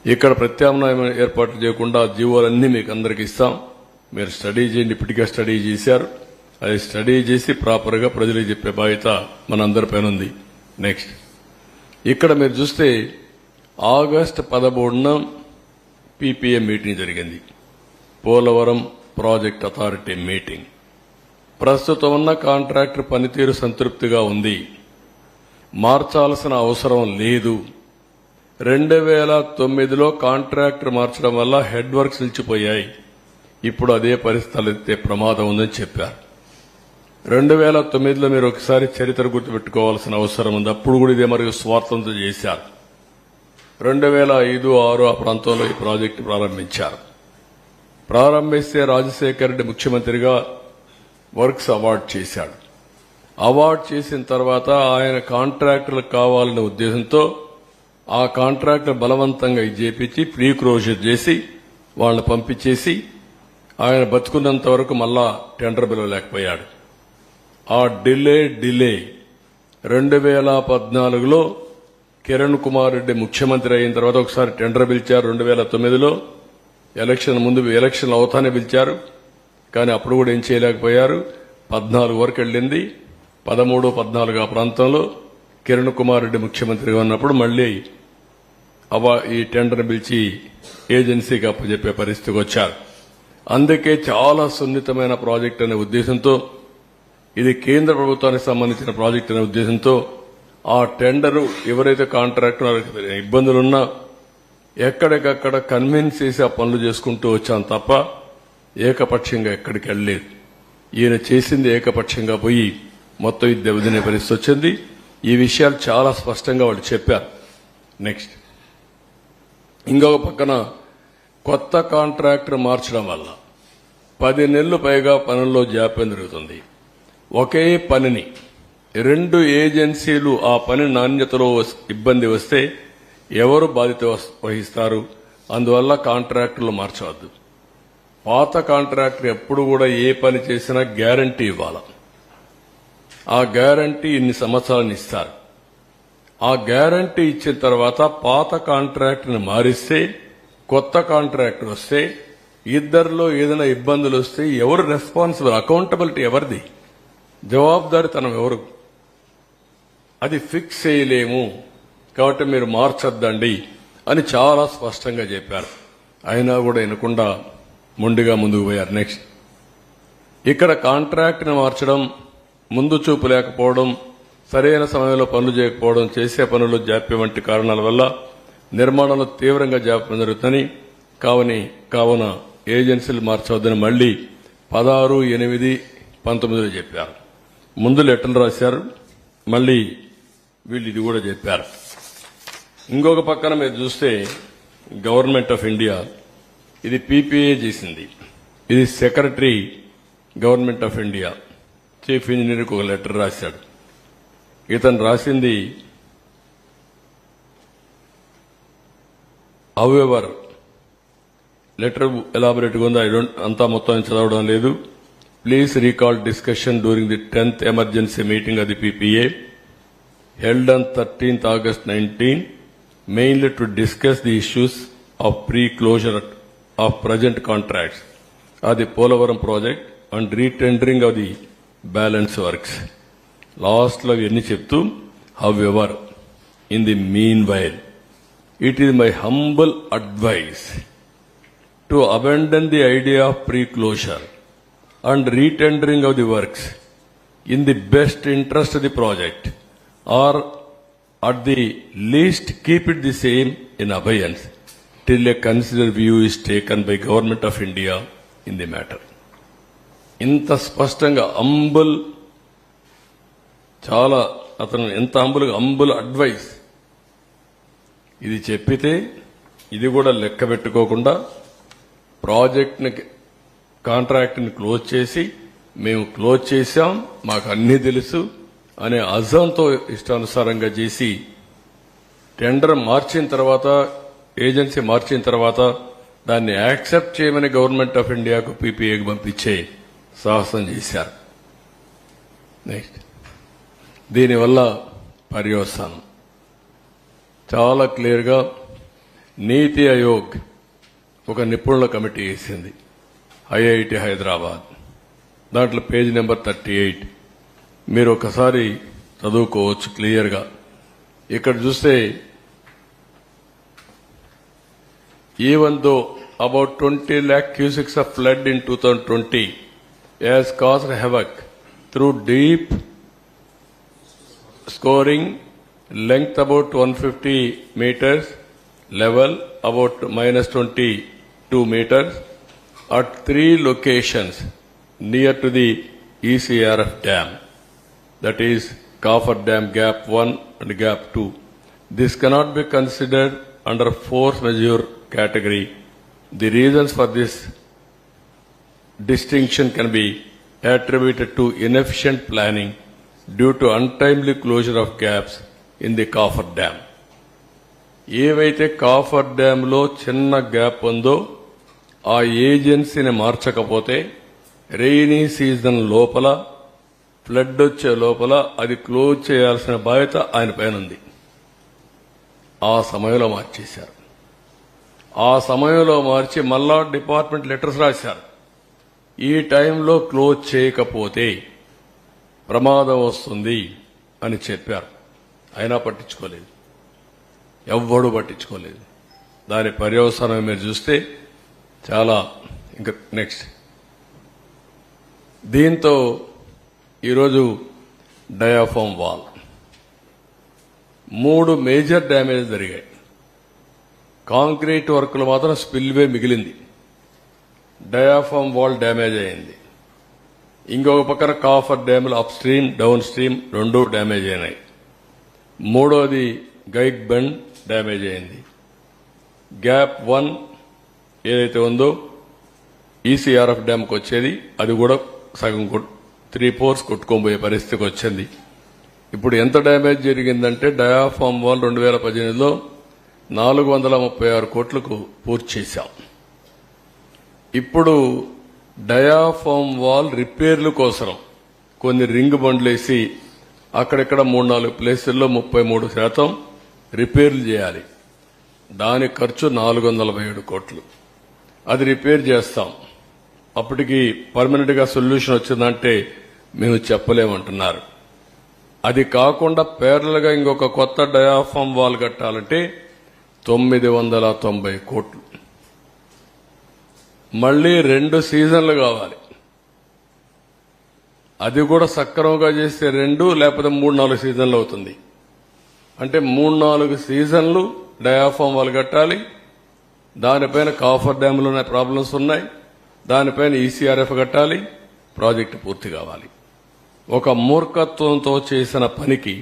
ఇక్కడ ప్రత్యామ్నాయ ఏర్పాట్లు చేయకుండా జీవోలన్నీ మీకు అందరికి ఇస్తాం, మీరు స్టడీ చేయండి. ఇప్పటికే స్టడీ చేశారు, అది స్టడీ చేసి ప్రాపర్ గా ప్రజలకు చెప్పే బాధ్యత మనందరిపైన ఉంది. నెక్స్ట్, ఇక్కడ మీరు చూస్తే ఆగస్టు 13న పీపీఏ మీటింగ్ జరిగింది, పోలవరం ప్రాజెక్ట్ అథారిటీ మీటింగ్. ప్రస్తుతం ఉన్న కాంట్రాక్టర్ పనితీరు సంతృప్తిగా ఉంది, మార్చాల్సిన అవసరం లేదు. 2009లో కాంట్రాక్టర్ మార్చడం వల్ల హెడ్ వర్క్స్ నిలిచిపోయాయి, ఇప్పుడు అదే పరిస్థితులు ఎత్తే ప్రమాదం ఉందని చెప్పారు. 2009లో మీరు ఒకసారి చరిత్ర గుర్తుపెట్టుకోవాల్సిన అవసరం ఉంది. అప్పుడు కూడా ఇదే మరియు స్వార్థంతో చేశారు. 2005, 2006 ఆ ప్రాంతంలో ఈ ప్రాజెక్టు ప్రారంభించారు. ప్రారంభిస్తే రాజశేఖర రెడ్డి ముఖ్యమంత్రిగా వర్క్స్ అవార్డు చేశాడు. అవార్డు చేసిన తర్వాత ఆయన కాంట్రాక్టర్లకు కావాలనే ఉద్దేశంతో ఆ కాంట్రాక్టర్ బలవంతంగా చేపించి ప్రీ క్లోజర్ చేసి వాళ్ళని పంపించేసి ఆయన బతుకున్నంత వరకు మళ్ళా టెండర్ పిలవలేకపోయాడు. ఆ డిలే 2014లో కిరణ్ కుమార్ రెడ్డి ముఖ్యమంత్రి అయిన తర్వాత ఒకసారి టెండర్ పిలిచారు. 2009లో ఎలక్షన్ ముందు ఎలక్షన్లు అవుతానే పిలిచారు, కానీ అప్పుడు కూడా ఏం చేయలేకపోయారు. 14 వరకు వెళ్ళింది. 13, 14 ఆ ప్రాంతంలో కిరణ్ కుమార్ రెడ్డి ముఖ్యమంత్రిగా ఉన్నప్పుడు మళ్లీ ఈ టెండర్ పిలిచి ఏజెన్సీకి అప్పచెప్పే పరిస్థితికి వచ్చారు. అందుకే చాలా సున్నితమైన ప్రాజెక్ట్ అనే ఉద్దేశంతో, ఇది కేంద్ర ప్రభుత్వానికి సంబంధించిన ప్రాజెక్ట్ అనే ఉద్దేశంతో ఆ టెండరు ఎవరైతే కాంట్రాక్టర్ ఇబ్బందులున్నా ఎక్కడికక్కడ కన్విన్స్ చేసి ఆ పనులు చేసుకుంటూ వచ్చాం తప్ప ఏకపక్షంగా ఎక్కడికి వెళ్ళలేదు. ఈయన చేసింది ఏకపక్షంగా పోయి మొత్తం ఇది దెబ్బతినే పరిస్థితి వచ్చింది. ఈ విషయాలు చాలా స్పష్టంగా వాళ్ళు చెప్పారు. నెక్స్ట్, ఇంకొక పక్కన కొత్త కాంట్రాక్టర్ మార్చడం వల్ల 10 నెలలు పైగా పనుల్లో జాప్యం జరుగుతుంది. ఒకే పనిని 2 ఏజెన్సీలు ఆ పని నాణ్యతలో ఇబ్బంది వస్తే ఎవరు బాధ్యత వహిస్తారు? అందువల్ల కాంట్రాక్టర్లు మార్చవద్దు. పాత కాంట్రాక్టర్ ఎప్పుడు కూడా ఏ పని చేసినా గ్యారంటీ ఇవ్వాలి. ఆ గ్యారంటీ ఇన్ని సంవత్సరాలను ఇస్తారు. ఆ గ్యారంటీ ఇచ్చిన తర్వాత పాత కాంట్రాక్టర్ని మారిస్తే కొత్త కాంట్రాక్టర్ వస్తే ఇద్దరిలో ఏదైనా ఇబ్బందులు వస్తే ఎవరు రెస్పాన్సిబుల్? అకౌంటబిలిటీ ఎవరిది? జవాబుదారీతనం ఎవరు? అది ఫిక్స్ చేయలేము, కాబట్టి మీరు మార్చొద్దండి అని చాలా స్పష్టంగా చెప్పారు. అయినా కూడా వినకుండా మొండిగా ముందుకు పోయారు. నెక్స్ట్, ఇక్కడ కాంట్రాక్ట్ని మార్చడం, ముందు చూపు లేకపోవడం, సరైన సమయంలో పనులు చేయకపోవడం, చేసే పనుల్లో జాప్యం వంటి కారణాల వల్ల నిర్మాణంలో తీవ్రంగా జాప్యం జరుగుతుందని కావున ఏజెన్సీలు మార్చవద్దని మళ్లీ 16/8/19 చెప్పారు. ముందు లెటర్లు రాశారు, మళ్లీ వీళ్ళు ఇది కూడా చెప్పారు. ఇంకొక పక్కన మీరు చూస్తే గవర్నమెంట్ ఆఫ్ ఇండియా ఇది పీపీఏ చేసింది. ఇది secretary government of India chief ఇంజనీర్కి ఒక లెటర్ రాశాడు. ఇతను రాసింది హౌఎవర్ లెటర్ ఎలాబొరేట్గా ఉంది. అంతా మొత్తం చదవడం లేదు. Please recall discussion during the 10th emergency meeting of the PPA held on 13th August 19, mainly to discuss the issues of pre-closure of present contracts of the Polavaram project and retendering of the balance works. Last లో ఎన్ని చెప్తూ however, in the meanwhile, it is my humble advice to abandon the idea of pre-closure and retendering of the works in the best interest of the project, or at the least keep it the same in abeyance till a considered view is taken by Government of India in the matter. ఇంత స్పష్టంగా చాలా అతను ఎంత అంబుల్ advice ఇది చెప్పితే ఇది కూడా లెక్క పెట్టుకోకుండా ప్రాజెక్ట్ని కాంట్రాక్ట్ని క్లోజ్ చేసి మేము క్లోజ్ చేశాం, మాకు అన్నీ తెలుసు అనే అజంతో ఇష్టానుసారంగా చేసి టెండర్ మార్చిన తర్వాత ఏజెన్సీ మార్చిన తర్వాత దాన్ని యాక్సెప్ట్ చేయమని గవర్నమెంట్ ఆఫ్ ఇండియాకు పీపీఏకి పంపించే సాహసం చేశారు. నెక్స్ట్ దీనివల్ల పర్యవసానం చాలా క్లియర్గా నీతి ఆయోగ్ ఒక నిపుణుల కమిటీ వేసింది ఐఐటి హైదరాబాద్. దాంట్లో పేజ్ నెంబర్ 38 మీరు ఒకసారి చదువుకోవచ్చు క్లియర్గా. ఇక్కడ చూస్తే even though about 20 lakh cusics of flood in 2020 has caused havoc through deep scoring, length about 150 meters, level about -22 meters at 3 locations near to the ECRF dam, that is Kafar Dam Gap 1 and Gap 2. This cannot be considered under force majeure category. The reasons for this distinction can be attributed to inefficient planning due to untimely closure of gaps in the Kafar Dam. ఏవైతే copper డ్యాంలో చిన్న gap ఉందో ఆ ఏజెన్సీని మార్చకపోతే rainy season లోపల flood వచ్చే లోపల అది close చేయాల్సిన బాధ్యత ఆయన పైన ఉంది. ఆ సమయంలో మార్చేశారు. ఆ సమయంలో మార్చి మళ్ళా డిపార్ట్మెంట్ లెటర్స్ రాశారు. ఈ టైంలో క్లోజ్ చేయకపోతే ప్రమాదం వస్తుంది అని చెప్పారు. అయినా పట్టించుకోలేదు, ఎవ్వడూ పట్టించుకోలేదు. దాని పర్యవసానం మీరు చూస్తే చాలా ఇంకా నెక్స్ట్ దీంతో ఈరోజు డయాఫామ్ వాల్ 3 మేజర్ డ్యామేజ్ జరిగాయి. కాంక్రీట్ వర్క్లు మాత్రం స్పిల్వే మిగిలింది. డయాఫామ్ వాల్ డ్యామేజ్ అయింది. ఇంకొక పక్కన కాఫర్ డ్యాములు up stream down stream 2 damage అయినాయి. మూడోది గైక్ బెండ్ డ్యామేజ్ అయింది. గ్యాప్ 1 ఏదైతే ఉందో ఈసీఆర్ఎఫ్ డ్యామ్కి వచ్చేది అది కూడా సగం 3/4 కొట్టుకోబోయే పరిస్థితికి వచ్చింది. ఇప్పుడు ఎంత డ్యామేజ్ జరిగిందంటే డయాఫామ్ వాల్ 2018లో 436 కోట్లకు పూర్తి చేశాం. ఇప్పుడు డయాఫామ్ వాల్ రిపేర్ల కోసం కొన్ని రింగ్ బండ్లేసి అక్కడెక్కడ 3-4 ప్లేసుల్లో 33% రిపేర్లు చేయాలి. దాని ఖర్చు 447 కోట్లు. అది రిపేర్ చేస్తాం. అప్పటికి పర్మనెంట్ గా సొల్యూషన్ వచ్చిందంటే మేము చెప్పలేమంటున్నారు. అది కాకుండా ప్యారలల్ గా ఇంకొక కొత్త డయాఫామ్ వాల్ కట్టాలంటే 990 కోట్లు. మళ్లీ 2 సీజన్లు కావాలి. అది కూడా సక్రమంగా చేస్తే 2 లేకపోతే 3-4 సీజన్లు అవుతుంది. అంటే 3-4 సీజన్లు డయాఫామ్ వాల్ కట్టాలి. దానిపైన కాఫర్ డ్యాములోనే ప్రాబ్లమ్స్ ఉన్నాయి. దానిపైన ఈసీఆర్ఎఫ్ కట్టాలి. ప్రాజెక్టు పూర్తి కావాలి. ఒక మూర్ఖత్వంతో చేసిన పనికి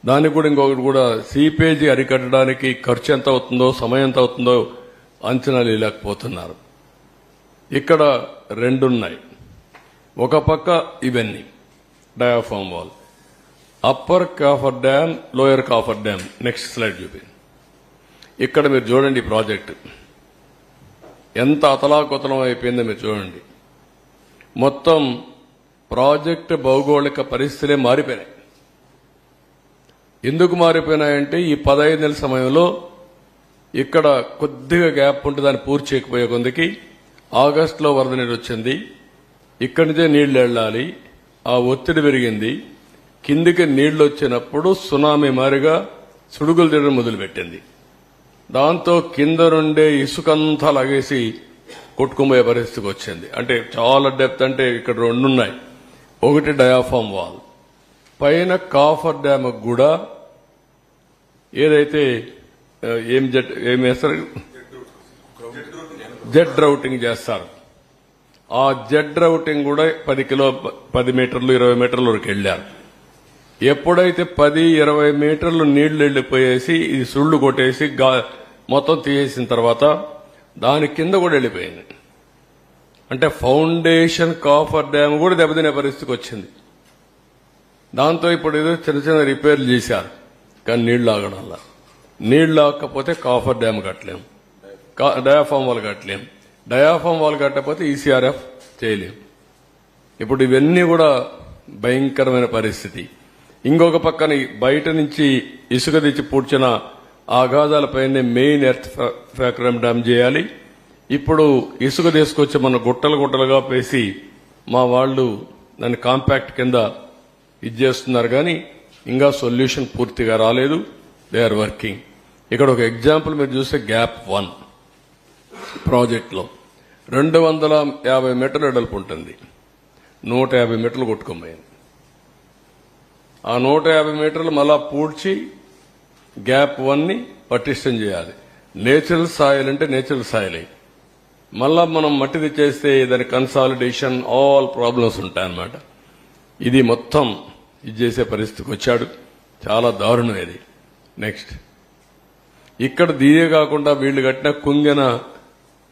దానికి కూడా ఇంకొకటి కూడా సీపేజీ అరికట్టడానికి ఖర్చు ఎంత అవుతుందో సమయం ఎంత అవుతుందో అంచనాలు వేయలేకపోతున్నారు. ఇక్కడ రెండున్నాయి. ఒక పక్క ఇవన్నీ diaphragm wall, upper coffer dam, lower coffer dam. Next slide చూపి. ఇక్కడ మీరు చూడండి ప్రాజెక్టు ఎంత అతలాకుతలం అయిపోయిందో మీరు చూడండి. మొత్తం ప్రాజెక్టు భౌగోళిక పరిస్థితులే మారిపోయినాయి. ఎందుకు మారిపోయినాయంటే ఈ 15 నెలల సమయంలో ఇక్కడ కొద్దిగా గ్యాప్ ఉంటే దాన్ని పూర్తి చేయకపోయే కొందికి ఆగస్టులో వరద నీరు వచ్చింది. ఇక్కడి నుంచే నీళ్లు వెళ్ళాలి. ఆ ఒత్తిడి పెరిగింది. కిందికి నీళ్లు వచ్చినప్పుడు సునామీ మారిగా సుడుగులు తిరగడం మొదలుపెట్టింది. దాంతో కింద నుండే ఇసుకంతా లాగేసి కొట్టుకుపోయే పరిస్థితికి వచ్చింది. అంటే చాలా డెప్త్. అంటే ఇక్కడ రెండున్నాయి. ఒకటి డయాఫామ్ వాల్, పైన కాఫర్ డ్యామ్ కూడా ఏదైతే ఏం వేస్తారు, జెడ్ రౌటింగ్ చేస్తారు. ఆ జెడ్ రౌటింగ్ కూడా 10 మీటర్లు 20 మీటర్ల వరకు వెళ్లారు. ఎప్పుడైతే 10-20 మీటర్లు నీళ్లు వెళ్లిపోయేసి ఇది సుళ్లు కొట్టేసి మొత్తం తీసేసిన తర్వాత దాని కింద కూడా వెళ్లిపోయింది. అంటే ఫౌండేషన్ కాఫర్ డ్యామ్ కూడా దెబ్బతినే పరిస్థితికి వచ్చింది. దాంతో ఇప్పుడు ఏదో చిన్న చిన్న రిపేర్లు చేశారు. కానీ నీళ్లు ఆగడంలా. నీళ్లు ఆగకపోతే కాఫర్ డ్యామ్ కట్టలేం, డయాఫామ్ వాల్ కట్టలేం. డయాఫామ్ వాల్ కట్టకపోతే ఈసీఆర్ఎఫ్ చేయలేం. ఇప్పుడు ఇవన్నీ కూడా భయంకరమైన పరిస్థితి. ఇంకొక పక్కన బయట నుంచి ఇసుక తెచ్చి పూడ్చిన ఆఘాతాలపైనే మెయిన్ ఎర్త్ ఫ్యాక్టరీ డ్యామ్ చేయాలి. ఇప్పుడు ఇసుక తీసుకొచ్చి మన గుట్టలు గుట్టలుగా పేసి మా వాళ్ళు దాన్ని కాంపాక్ట్ కింద చేస్తున్నారు. కానీ ఇంకా సొల్యూషన్ పూర్తిగా రాలేదు. They are working. ఇక్కడ ఒక ఎగ్జాంపుల్ మీరు చూస్తే గ్యాప్ 1 ప్రాజెక్టులో 250 మీటర్ల వెడల్పు ఉంటుంది. 150 మీటర్లు కొట్టుకోపోయింది. ఆ 150 మీటర్లు మళ్ళా పూడ్చి గ్యాప్ 1ని పటిష్టం చేయాలి. నేచురల్ సాయిల్ అంటే నేచురల్ సాయిల్. మళ్ళా మనం మట్టి తెచ్చేస్తే దాని కన్సాలిడేషన్ ఆల్ ప్రాబ్లమ్స్ ఉంటాయన్నమాట. ఇది మొత్తం ఇది చేసే పరిస్థితికి వచ్చాడు. చాలా దారుణం ఇది. నెక్స్ట్ ఇక్కడ దీనే కాకుండా వీళ్లు కట్టిన కుంగిన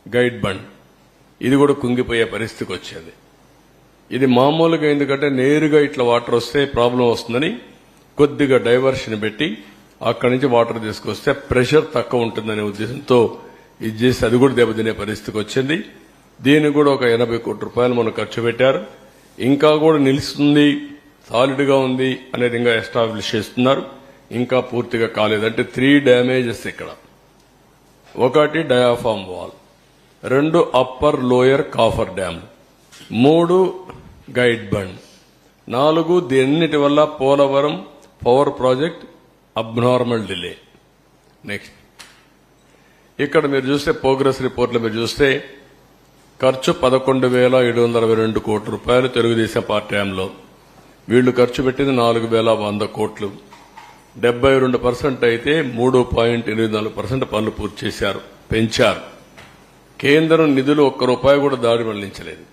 గైడ్ బండ్ ఇది కూడా కుంగిపోయే పరిస్థితికి వచ్చేది. ఇది మామూలుగా ఎందుకంటే నేరుగా ఇట్లా వాటర్ వస్తే ప్రాబ్లం వస్తుందని కొద్దిగా డైవర్షన్ పెట్టి అక్కడి నుంచి వాటర్ తీసుకొస్తే ప్రెషర్ తక్కువ ఉంటుందనే ఉద్దేశంతో ఇది చేసి అది కూడా దెబ్బతినే పరిస్థితికి వచ్చింది. దీనికి కూడా ఒక 80 కోట్ల రూపాయలు మనం ఖర్చు పెట్టారు. ఇంకా కూడా నిలుస్తుంది, సాలిడ్ గా ఉంది అనేది ఇంకా ఎస్టాబ్లిష్ చేస్తున్నారు. ఇంకా పూర్తిగా కాలేదు. అంటే 3 డ్యామేజెస్ ఇక్కడ. ఒకటి diaphragm wall, 2 upper lower coffer dam, 3 guide bund, 4 దీన్నిటి వల్ల Polavaram power project abnormal delay. Next ఇక్కడ మీరు చూస్తే ప్రోగ్రెస్ రిపోర్ట్లో మీరు చూస్తే ఖర్చు 11,722 కోట్ల రూపాయలు తెలుగుదేశం పార్టీ హయాంలో. వీళ్లు ఖర్చు పెట్టింది 4,100 కోట్లు. 72% అయితే 3.84% పనులు పూర్తి చేశారు, పెంచారు. కేంద్రం నిధులు ఒక్క రూపాయి కూడా దారి మళ్లించలేదు.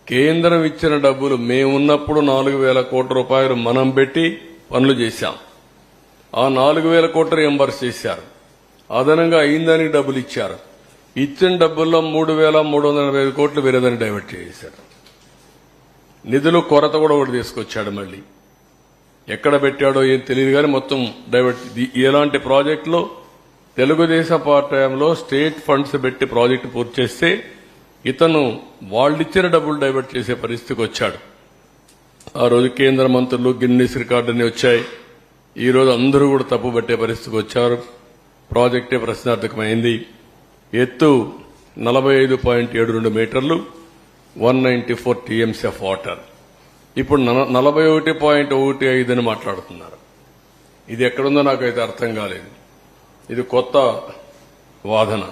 కేంద్రం ఇచ్చిన డబ్బులు మేమున్నప్పుడు 4,000 కోట్ల రూపాయలు మనం పెట్టి పనులు చేశాం. ఆ 4,000 కోట్లు రియంబర్స్ చేశారు. అదనంగా అయిందానికి డబ్బులు ఇచ్చారు. ఇచ్చిన డబ్బుల్లో 3,345 కోట్లు వేరేదాన్ని డైవర్ట్ చేశారు. నిధులు కొరత కూడా ఒకటి తీసుకొచ్చాడు. మళ్ళీ ఎక్కడ పెట్టాడో ఏం తెలియదు కానీ మొత్తం డైవర్ట్. ఇలాంటి ప్రాజెక్టులో తెలుగుదేశం పార్టీలో స్టేట్ ఫండ్స్ పెట్టి ప్రాజెక్టు పూర్తి చేస్తే ఇతను వాళ్ళిచ్చిన డబ్బులు డైవర్ట్ చేసే పరిస్థితికి వచ్చాడు. ఆ రోజు కేంద్ర మంత్రులు గిన్నీస్ రికార్డుని వచ్చాయి. ఈ రోజు అందరూ కూడా తప్పు పట్టే పరిస్థితికి వచ్చారు. ప్రాజెక్టే ప్రశ్నార్థకమైంది. ఎత్తు 45.72 మీటర్లు, 194 టీఎంసీ ఆఫ్ వాటర్. ఇప్పుడు 41.15 అని మాట్లాడుతున్నారు. ఇది ఎక్కడుందో నాకైతే అర్థం కాలేదు. ఇది కొత్త వాదన.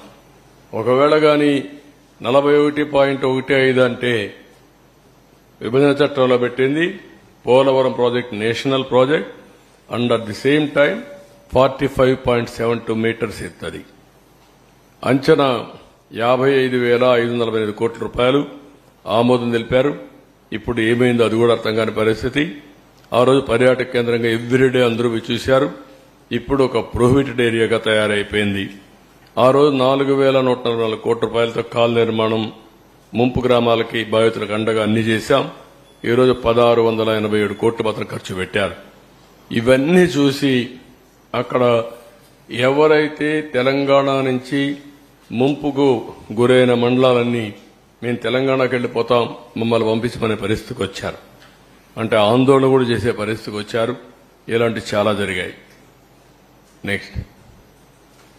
ఒకవేళ గాని 41.15 అంటే విభజన చట్టంలో పెట్టింది Polavaram project national project. And at the same time 45.72 metres ఎత్తది. అంచనా 55,548 కోట్ల రూపాయలు ఆమోదం తెలిపారు. ఇప్పుడు ఏమైందో అది కూడా అర్థం కాని పరిస్థితి. ఆ రోజు పర్యాటక కేంద్రంగా ఎవ్రీడే అందరూ చూశారు. ఇప్పుడు ఒక ప్రొహిబిటెడ్ ఏరియాగా తయారైపోయింది. ఆ రోజు 4,144 కోట్ల రూపాయలతో కాల్ నిర్మాణం, ముంపు గ్రామాలకి బాధితులకు అండగా అన్ని చేశాం. ఈరోజు 1,687 కోట్లు మాత్రం ఖర్చు పెట్టారు. ఇవన్నీ చూసి అక్కడ ఎవరైతే తెలంగాణ నుంచి ముంపుకు గురైన మండలాలన్నీ మేము తెలంగాణకు వెళ్లిపోతాం, మమ్మల్ని పంపించమనే పరిస్థితికి వచ్చారు. అంటే ఆందోళన కూడా చేసే పరిస్థితికి వచ్చారు. ఇలాంటి చాలా జరిగాయి. నెక్స్ట్,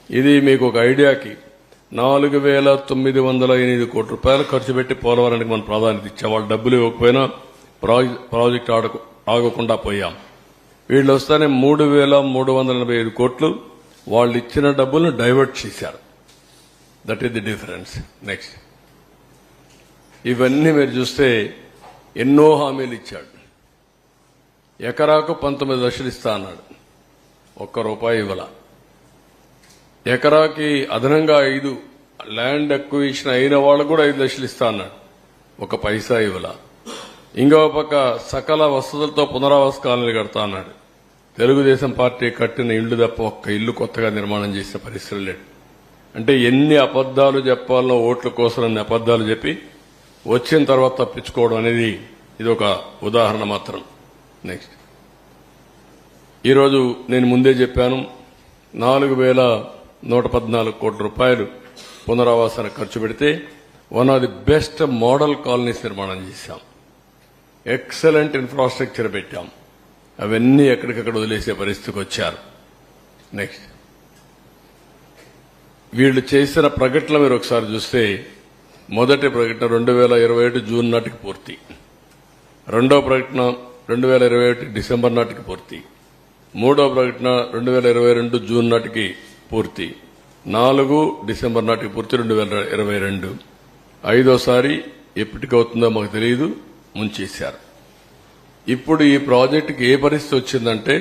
ఇది మీకు ఒక ఐడియాకి 4,908 కోట్ల రూపాయలు ఖర్చు పెట్టి పోలవరానికి మనం ప్రాధాన్యత ఇచ్చాం. వాళ్ళు డబ్బులు ఇవ్వకపోయినా ప్రాజెక్టు ఆగకుండా పోయాం. వీళ్ళు వస్తానే 3,385 కోట్లు వాళ్ళు ఇచ్చిన డబ్బులను డైవర్ట్ చేశారు. That is the difference. Next, ఇవన్నీ మీరు చూస్తే ఎన్నో హామీలు ఇచ్చాడు. ఎకరాకు 19 లక్షలు ఇస్తా అన్నాడు, ఒక్క రూపాయి ఇవ్వాల. ఎకరాకి అదనంగా 5 ల్యాండ్ అక్విజిషన్ అయిన వాళ్ళకు కూడా 5 లక్షలు ఇస్తా అన్నాడు, ఒక పైసా ఇవ్వాల. ఇంకో పక్క సకల వసతులతో పునరావాస కాలనీలు కడతా అన్నాడు. తెలుగుదేశం పార్టీ కట్టిన ఇళ్లు తప్ప ఒక్క ఇల్లు కొత్తగా నిర్మాణం చేసిన పరిస్థితి లేదు. అంటే ఎన్ని అబద్దాలు చెప్పాలో ఓట్ల కోసం అన్ని అబద్దాలు చెప్పి వచ్చిన తర్వాత తప్పించుకోవడం అనేది ఇది ఒక ఉదాహరణ మాత్రం. నెక్స్ట్, ఈరోజు నేను ముందే చెప్పాను, 4,114 కోట్ల రూపాయలు పునరావాసానికి ఖర్చు పెడితే one of the best model colonies నిర్మాణం చేశాం. ఎక్సలెంట్ ఇన్ఫ్రాస్ట్రక్చర్ పెట్టాం. అవన్నీ ఎక్కడికక్కడ వదిలేసే పరిస్థితికి వచ్చారు. నెక్స్ట్, వీళ్ళు చేసిన ప్రకటనలు మీరు ఒకసారి చూస్తే, మొదటి ప్రకటన 2021 జూన్ నాటికి పూర్తి, రెండో ప్రకటన 2021 డిసెంబర్ నాటికి పూర్తి, మూడో ప్రకటన 2022 జూన్ నాటికి పూర్తి, 4 డిసెంబర్ నాటికి పూర్తి 2022. ఐదోసారి ఎప్పటికవుతుందో మాకు తెలియదు, ముంచేశారు. ఇప్పుడు ఈ ప్రాజెక్టుకి ఏ పరిస్థితి వచ్చిందంటే,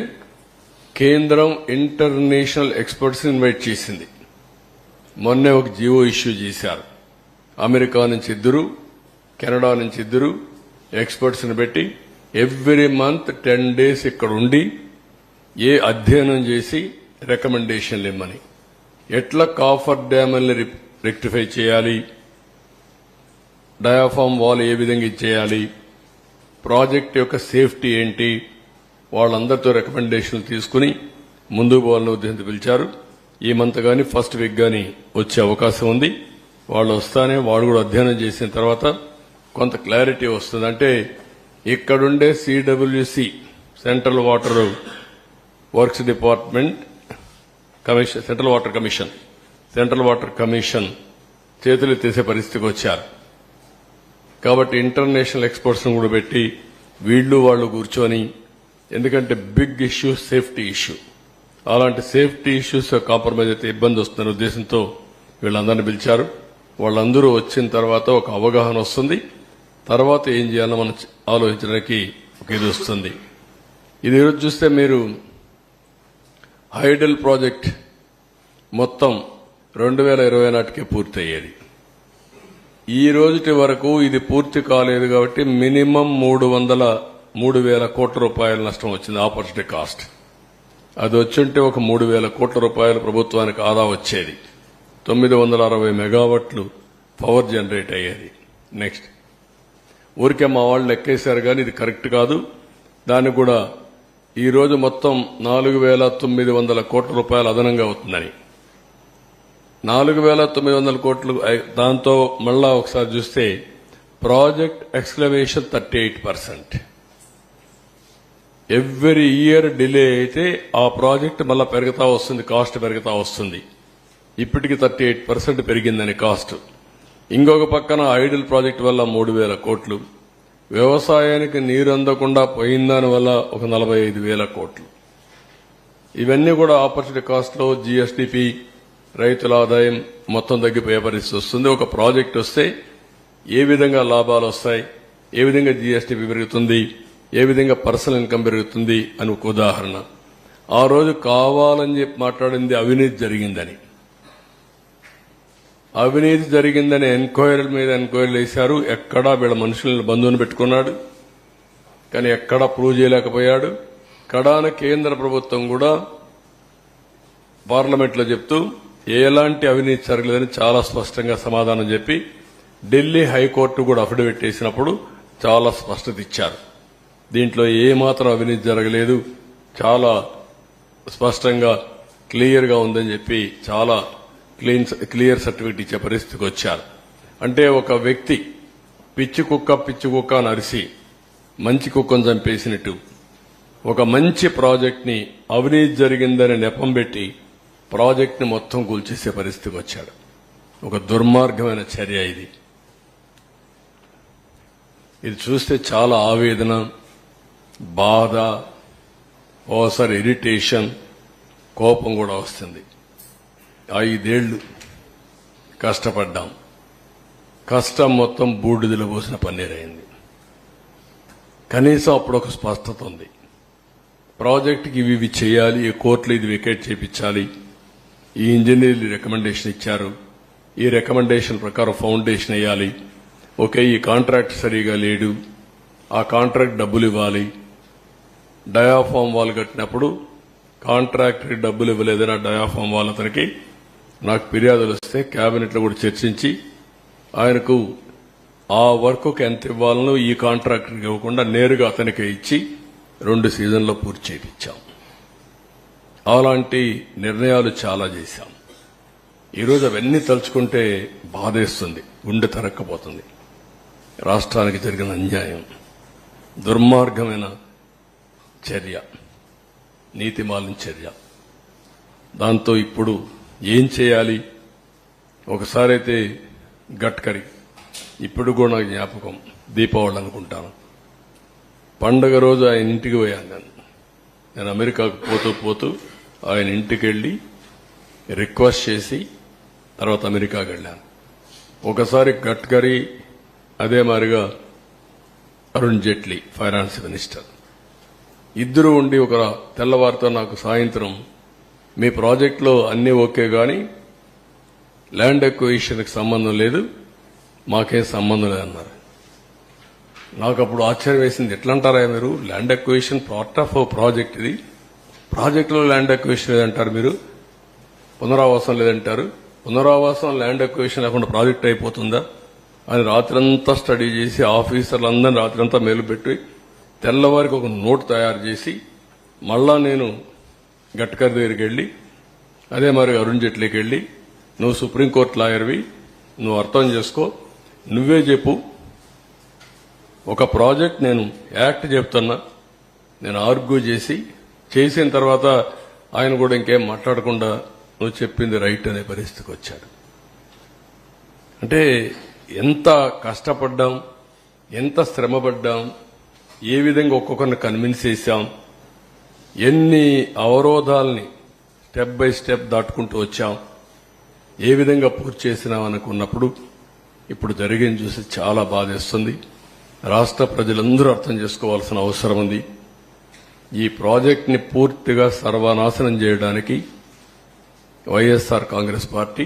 కేంద్రం ఇంటర్నేషనల్ ఎక్స్పర్ట్స్ ఇన్వైట్ చేసింది. మొన్నే ఒక జీవో ఇష్యూ చేశారు. అమెరికా నుంచి 2, కెనడా నుంచి 2 ఎక్స్పర్ట్స్ ని పెట్టి ఎవ్రీ మంత్ 10 days ఇక్కడ ఉండి ఏ అధ్యయనం చేసి రికమెండేషన్లు ఇమ్మని, ఎట్లా కాఫర్ డ్యామ్ని రెక్టిఫై చేయాలి, డయాఫామ్ వాల్ ఏ విధంగా ఇచ్చేయాలి, ప్రాజెక్ట్ యొక్క సేఫ్టీ ఏంటి, వాళ్ళందరితో రికమెండేషన్లు తీసుకుని ముందుకు పోవాలని ఉద్దేశంతో పిలిచారు. ఈ మంత్ గాని ఫస్ట్ వీక్ గాని వచ్చే అవకాశం ఉంది. వాళ్ళు వస్తానే వాళ్ళు కూడా అధ్యయనం చేసిన తర్వాత కొంత క్లారిటీ వస్తుంది. అంటే ఇక్కడుండే CWC, central water works department commission, central water commission చేతులు తీసే పరిస్థితికి వచ్చారు. కాబట్టి ఇంటర్నేషనల్ ఎక్స్పర్ట్స్ కూడా పెట్టి వీళ్ళు వాళ్ళు కూర్చొని, ఎందుకంటే బిగ్ ఇష్యూ సేఫ్టీ ఇష్యూ, అలాంటి సేఫ్టీ ఇష్యూస్ కాంప్రమైజ్ అయితే ఇబ్బంది వస్తుందనే ఉద్దేశంతో వీళ్ళందరినీ పిలిచారు. వాళ్ళందరూ వచ్చిన తర్వాత ఒక అవగాహన వస్తుంది. తర్వాత ఏం చేయాలో మనం ఆలోచించడానికి ఒక ఇది వస్తుంది. ఇది ఈరోజు చూస్తే మీరు హైడల్ ప్రాజెక్ట్ మొత్తం 2020 నాటికే పూర్తి అయ్యేది. ఈ రోజుటి వరకు ఇది పూర్తి కాలేదు కాబట్టి మినిమం 3,000 కోట్ల రూపాయల నష్టం వచ్చింది, ఆపర్చునిటీ కాస్ట్. అది వచ్చుంటే ఒక 3,000 కోట్ల రూపాయలు ప్రభుత్వానికి ఆదా వచ్చేది. 960 మెగావాట్లు పవర్ జనరేట్ అయ్యేది. నెక్స్ట్, ఊరికే మా వాళ్ళు లెక్కేశారు కానీ ఇది కరెక్ట్ కాదు. దానికి కూడా ఈ రోజు మొత్తం 4,900 కోట్ల రూపాయలు అదనంగా అవుతుందని. 4,900 కోట్లు దాంతో మళ్ళా ఒకసారి చూస్తే project exclamation 38%. Every year delay అయితే ఆ ప్రాజెక్ట్ మళ్ళా పెరుగుతా వస్తుంది, కాస్ట్ పెరుగుతా వస్తుంది. ఇప్పటికి 38% పెరిగిందని కాస్ట్. ఇంకొక పక్కన ఐడిల్ ప్రాజెక్ట్ వల్ల 3,000 కోట్లు, వ్యవసాయానికి నీరు అందకుండా పోయిందాని వల్ల ఒక 45,000 కోట్లు. ఇవన్నీ కూడా ఆపర్చునిటీ కాస్ట్ లో జీఎస్టీపీ, రైతుల ఆదాయం మొత్తం తగ్గిపోయే పరిస్థితి వస్తుంది. ఒక ప్రాజెక్ట్ వస్తే ఏ విధంగా లాభాలు వస్తాయి, ఏ విధంగా జీఎస్టీపీ పెరుగుతుంది, ఏ విధంగా పర్సనల్ ఇన్కమ్ పెరుగుతుంది అని ఒక ఉదాహరణ. ఆ రోజు కావాలని చెప్పి మాట్లాడింది అవినీతి జరిగిందని. అవినీతి జరిగిందని ఎంక్వైరీల మీద ఎంక్వైరీలు వేశారు. ఎక్కడా వీళ్ళ మనుషులను బంధువుని పెట్టుకున్నాడు, కానీ ఎక్కడా ప్రూవ్ చేయలేకపోయాడు. కడాన కేంద్ర ప్రభుత్వం కూడా పార్లమెంట్లో చెప్తూ ఎలాంటి అవినీతి జరగలేదని చాలా స్పష్టంగా సమాధానం చెప్పి ఢిల్లీ హైకోర్టు కూడా అఫిడవిట్ వేసినప్పుడు చాలా స్పష్టత ఇచ్చారు. దీంట్లో ఏమాత్రం అవినీతి జరగలేదు, చాలా స్పష్టంగా క్లియర్ గా ఉందని చెప్పి చాలా క్లియర్ సర్టిఫికెట్ ఇచ్చే పరిస్థితికి వచ్చారు. అంటే ఒక వ్యక్తి పిచ్చి కుక్క అని అరిసి మంచి కుక్కను చంపేసినట్టు ఒక మంచి ప్రాజెక్ట్ ని అవినీతి జరిగిందని నెపం పెట్టి ప్రాజెక్ట్ ని మొత్తం కూల్చేసే పరిస్థితికి వచ్చాడు. ఒక దుర్మార్గమైన చర్య ఇది. ఇది చూస్తే చాలా ఆవేదన, బాధ, ఓసారి ఇరిటేషన్, కోపం కూడా వస్తుంది. 5 ఏళ్లు కష్టపడ్డాం, కష్టం మొత్తం బూడిదలో పోసిన పన్నీరైంది. కనీసం అప్పుడు ఒక స్పష్టత ఉంది. ప్రాజెక్టుకి ఇవి చేయాలి, ఈ కోర్టులో ఇది వికెట్ చేయించాలి, ఈ ఇంజనీర్లు రికమెండేషన్ ఇచ్చారు, ఈ రికమెండేషన్ ప్రకారం ఫౌండేషన్ వేయాలి, ఓకే ఈ కాంట్రాక్ట్ సరిగా లేడు, ఆ కాంట్రాక్ట్ డబ్బులు ఇవ్వాలి, డయాఫామ్ వాల్ కట్టినప్పుడు కాంట్రాక్టర్కి డబ్బులు ఇవ్వలేదని డయాఫామ్ వాల్ అతనికి నాకు ఫిర్యాదులు వస్తే కేబినెట్లో కూడా చర్చించి ఆయనకు ఆ వర్క్ ఎంత ఇవ్వాలనో ఈ కాంట్రాక్టర్కి ఇవ్వకుండా నేరుగా అతనికే ఇచ్చి 2 సీజన్లో పూర్తి చేయించాం. అలాంటి నిర్ణయాలు చాలా చేశాం. ఈరోజు అవన్నీ తలుచుకుంటే బాధేస్తుంది, గుండె తరక్కపోతుంది. రాష్ట్రానికి జరిగిన అన్యాయం, దుర్మార్గమైన చర్య, నీతిమాలిన చర్య. దాంతో ఇప్పుడు ఏం చేయాలి? ఒకసారి అయితే గడ్కరీ, ఇప్పుడు కూడా నాకు జ్ఞాపకం, దీపావళి అనుకుంటాను, పండగ రోజు ఆయన ఇంటికి పోయాను. నేను అమెరికాకు పోతూ ఆయన ఇంటికి వెళ్లి రిక్వెస్ట్ చేసి తర్వాత అమెరికాకి వెళ్ళాను. ఒకసారి గడ్కరీ, అదే మాదిరిగా అరుణ్ జైట్లీ ఫైనాన్స్ మినిస్టర్, ఇద్దరు ఉండి ఒక తెల్లవారితో నాకు సాయంత్రం మీ ప్రాజెక్టులో అన్నీ ఓకే గాని ల్యాండ్ ఎక్విజిషన్కి సంబంధం లేదు, మాకేం సంబంధం లేదన్నారు. నాకు అప్పుడు ఆశ్చర్యం వేసింది. ఎట్లా అంటారా మీరు? Land acquisition part of project, ఇది ప్రాజెక్టులో ల్యాండ్ ఎక్విజిషన్ లేదంటారు, మీరు పునరావాసం లేదంటారు, పునరావాసం ల్యాండ్ ఎక్విజిషన్ లేకుండా ప్రాజెక్ట్ అయిపోతుందా అని రాత్రంతా స్టడీ చేసి ఆఫీసర్లందరినీ రాత్రంతా మేలుపెట్టి తెల్లవారికి ఒక నోట్ తయారు చేసి మళ్ళా నేను గడ్కరీ దగ్గరికి వెళ్లి అదే మరి అరుణ్ జైట్లీకి వెళ్లి, నువ్వు సుప్రీంకోర్టు లాయర్వి, నువ్వు అర్థం చేసుకో, నువ్వే చెప్పు, ఒక ప్రాజెక్ట్ నేను యాక్ట్ చెప్తున్నా, నేను ఆర్గ్యూ చేసిన తర్వాత ఆయన కూడా ఇంకేం మాట్లాడకుండా నువ్వు చెప్పింది రైట్ అనే పరిస్థితికి వచ్చాడు. అంటే ఎంత కష్టపడ్డాం, ఎంత శ్రమపడ్డాం, ఏ విధంగా ఒక్కొక్కరిని కన్విన్స్ చేశాం, ఎన్ని అవరోధాలని స్టెప్ బై స్టెప్ దాటుకుంటూ వచ్చాం, ఏ విధంగా పూర్తి చేసినాం అనుకున్నప్పుడు ఇప్పుడు జరిగింది చూసి చాలా బాధేస్తుంది. రాష్ట్ర ప్రజలందరూ అర్థం చేసుకోవాల్సిన అవసరం ఉంది. ఈ ప్రాజెక్టుని పూర్తిగా సర్వనాశనం చేయడానికి వైఎస్ఆర్ కాంగ్రెస్ పార్టీ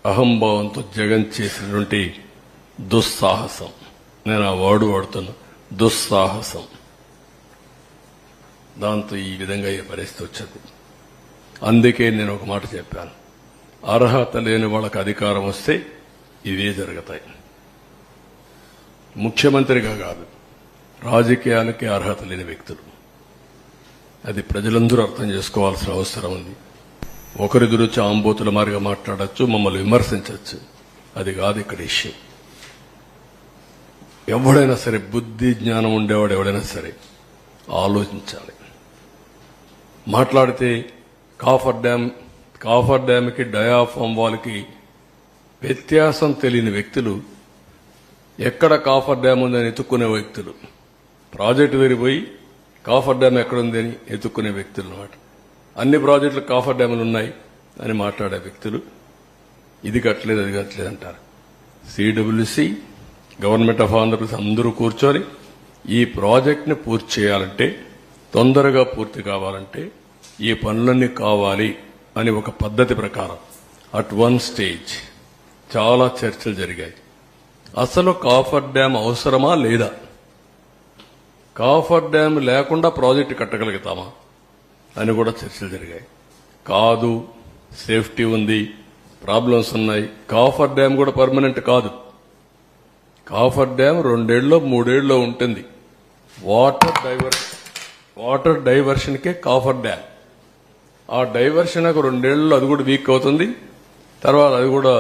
అహంభావంతో జగన్ చేసినటువంటి దుస్సాహసం, నేను ఆ వర్డ్ వాడుతున్నా, దుస్సాహసం, దాంతో ఈ విధంగా ఈ పరిస్థితి వచ్చింది. అందుకే నేను ఒక మాట చెప్పాను, అర్హత లేని వాళ్ళకి అధికారం వస్తే ఇవే జరుగుతాయి. ముఖ్యమంత్రిగా కాదు, రాజకీయాలకి అర్హత లేని వ్యక్తులు, అది ప్రజలందరూ అర్థం చేసుకోవాల్సిన అవసరం ఉంది. ఒకరిద్దరు వచ్చి ఆంబోతుల మారిగా మాట్లాడచ్చు, మమ్మల్ని విమర్శించవచ్చు, అది కాదు ఇక్కడ ఇష్యూ. ఎవడైనా సరే, బుద్ధి జ్ఞానం ఉండేవాడు ఎవడైనా సరే ఆలోచించాలి. మాట్లాడితే కాఫర్ డ్యామ్కి డయాఫామ్ వాల్కి వ్యత్యాసం తెలియని వ్యక్తులు, ఎక్కడ కాఫర్ డ్యామ్ ఉందని ఎత్తుక్కునే వ్యక్తులు, ప్రాజెక్టు తిరిగిపోయి కాఫర్ డ్యామ్ ఎక్కడుంది అని ఎత్తుక్కునే వ్యక్తులు అన్నమాట. అన్ని ప్రాజెక్టులు కాఫర్ డ్యాములు ఉన్నాయి అని మాట్లాడే వ్యక్తులు ఇది కట్టలేదు అది కట్టలేదు అంటారు. సిడబ్ల్యూసి, గవర్నమెంట్ ఆఫ్ ఆంధ్రప్రదేశ్ అందరూ కూర్చొని ఈ ప్రాజెక్టుని పూర్తి చేయాలంటే, తొందరగా పూర్తి కావాలంటే ఈ పనులన్నీ కావాలి అని ఒక పద్ధతి ప్రకారం అట్ వన్ స్టేజ్ చాలా చర్చలు జరిగాయి. అసలు కాఫర్ డ్యామ్ అవసరమా లేదా, కాఫర్ డ్యామ్ లేకుండా ప్రాజెక్టు కట్టగలుగుతామా అని కూడా చర్చలు జరిగాయి. కాదు, సేఫ్టీ ఉంది, ప్రాబ్లమ్స్ ఉన్నాయి. కాఫర్ డ్యామ్ కూడా పర్మనెంట్ కాదు. కాఫర్ డ్యామ్ 2 ఏళ్ళలో 3 ఏళ్ళలో ఉంటుంది. వాటర్ డైవర్షన్కే కాఫర్ డ్యామ్. ఆ డైవర్షన్ 2 ఏళ్లలో అది కూడా వీక్ అవుతుంది. తర్వాత అది కూడా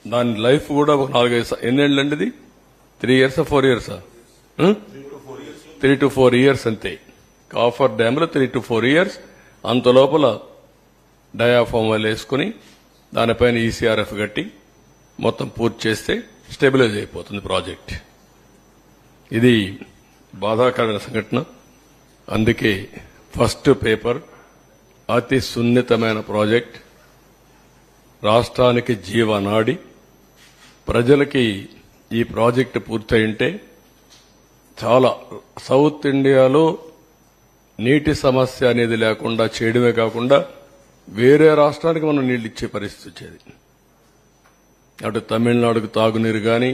దాని లైఫ్ కూడా ఒక 4-5 ఎన్నేళ్ళు అండి? ఇది 3 years 4 years 3 to 4 years అంతే. కాఫర్ డ్యామ్ లో 3 to 4 years. అంత లోపల డయాఫామ్ వాళ్ళు వేసుకుని దానిపైన ఈసీఆర్ఎఫ్ కట్టి మొత్తం పూర్తి చేస్తే స్టెబిలైజ్ అయిపోతుంది ప్రాజెక్ట్. ఇది బాధాకరమైన సంఘటన. అందుకే ఫస్ట్ పేపర్ అతి సున్నితమైన ప్రాజెక్ట్, రాష్ట్రానికి జీవనాడి. ప్రజలకి ఈ ప్రాజెక్టు పూర్తయింటే చాలా సౌత్ ఇండియాలో నీటి సమస్య అనేది లేకుండా చేయడమే కాకుండా వేరే రాష్ట్రానికి మనం నీళ్లు ఇచ్చే పరిస్థితి వచ్చేది. అటు తమిళనాడుకు తాగునీరు గాని,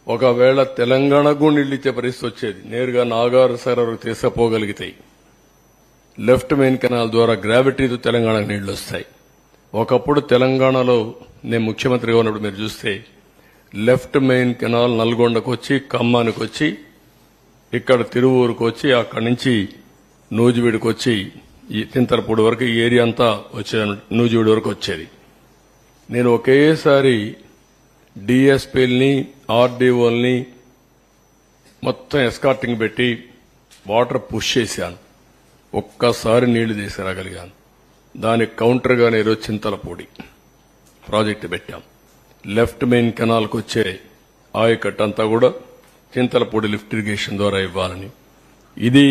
ఒకవేళ తెలంగాణకు నీళ్లు ఇచ్చే పరిస్థితి వచ్చేది. నేరుగా నాగార్ సాగర్ తీసుకుపోగలిగితే లెఫ్ట్ మెయిన్ కెనాల్ ద్వారా గ్రావిటీతో తెలంగాణకు నీళ్లు వస్తాయి. ఒకప్పుడు తెలంగాణలో నేను ముఖ్యమంత్రిగా ఉన్నప్పుడు మీరు చూస్తే లెఫ్ట్ మెయిన్ కెనాల్ నల్గొండకు వచ్చి, ఖమ్మానికి వచ్చి, ఇక్కడ తిరువూరుకు వచ్చి, అక్కడి నుంచి నూజివీడుకు వచ్చి ఈ చింతలపూడి వరకు ఈ ఏరియా అంతా వచ్చేది. నూజివీడు వరకు వచ్చేది. నేను ఒకేసారి డిఎస్పీలని, ఆర్డీఓల్ని మొత్తం ఎస్కార్టింగ్ పెట్టి వాటర్ పుష్ చేశాను. ఒక్కసారి నీళ్లు తీసుకురాగలిగాను. దానికి కౌంటర్గానే ఈరోజు చింతలపూడి ప్రాజెక్టు పెట్టాం. లెఫ్ట్ మెయిన్ కెనాల్కు వచ్చే ఆయకట్టు అంతా కూడా చింతలపూడి లిఫ్ట్ ఇరిగేషన్ ద్వారా ఇవ్వాలని. ఇది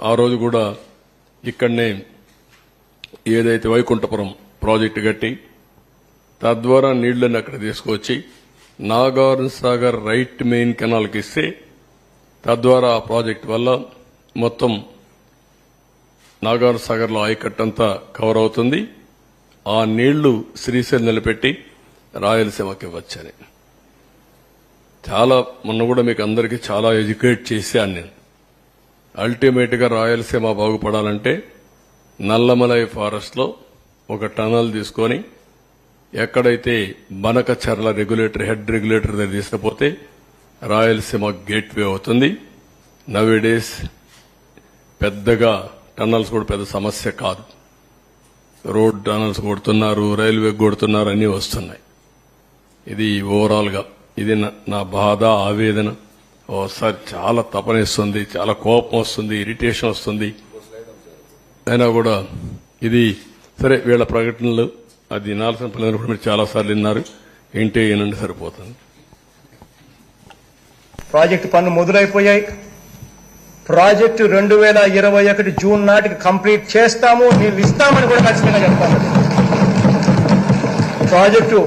ఆ రోజు కూడా ఇక్కడనే ఏదైతే వైకుంఠపురం ప్రాజెక్టు కట్టి తద్వారా నీళ్లను అక్కడ తీసుకువచ్చి నాగార్జున సాగర్ రైట్ మెయిన్ కెనాల్కి ఇస్తే తద్వారా ఆ ప్రాజెక్టు వల్ల మొత్తం నాగార్జున సాగర్ లో ఆయకట్టంతా కవర్ అవుతుంది. ఆ నీళ్లు శ్రీశైలం నిలబెట్టి రాయలసీమకి ఇవ్వచ్చని చాలా మొన్న కూడా మీకు అందరికీ చాలా ఎడ్యుకేట్ చేశాను నేను. అల్టిమేట్ గా రాయలసీమ బాగుపడాలంటే నల్లమలై ఫారెస్ట్ లో ఒక టనల్ తీసుకొని ఎక్కడైతే బనకచర్ల రెగ్యులేటర్ హెడ్ రెగ్యులేటర్ దగ్గర తీసుకుపోతే రాయలసీమ గేట్వే అవుతుంది. నవేడేస్ పెద్దగా టన్నల్స్ కూడా పెద్ద సమస్య కాదు. రోడ్ టన్నల్స్ కొడుతున్నారు, రైల్వే కొడుతున్నారు, అన్నీ వస్తున్నాయి. ఇది ఓవరాల్ గా ఇది నా బాధ, ఆవేదన. ఓసారి చాలా తపనిస్తుంది, చాలా కోపం వస్తుంది, ఇరిటేషన్ వస్తుంది. అయినా కూడా ఇది సరే. వీళ్ళ ప్రకటనలు అది వినాల్సిన పనులు మీరు చాలా సార్లు విన్నారు. ఏంటి ఏనండి సరిపోతుంది. ప్రాజెక్టు పనులు మొదలైపోయాయి. ప్రాజెక్టు 2021 జూన్ నాటికి కంప్లీట్ చేస్తాము, నీళ్లు ఇస్తామని కూడా ఖచ్చితంగా చెప్తాము. ప్రాజెక్టు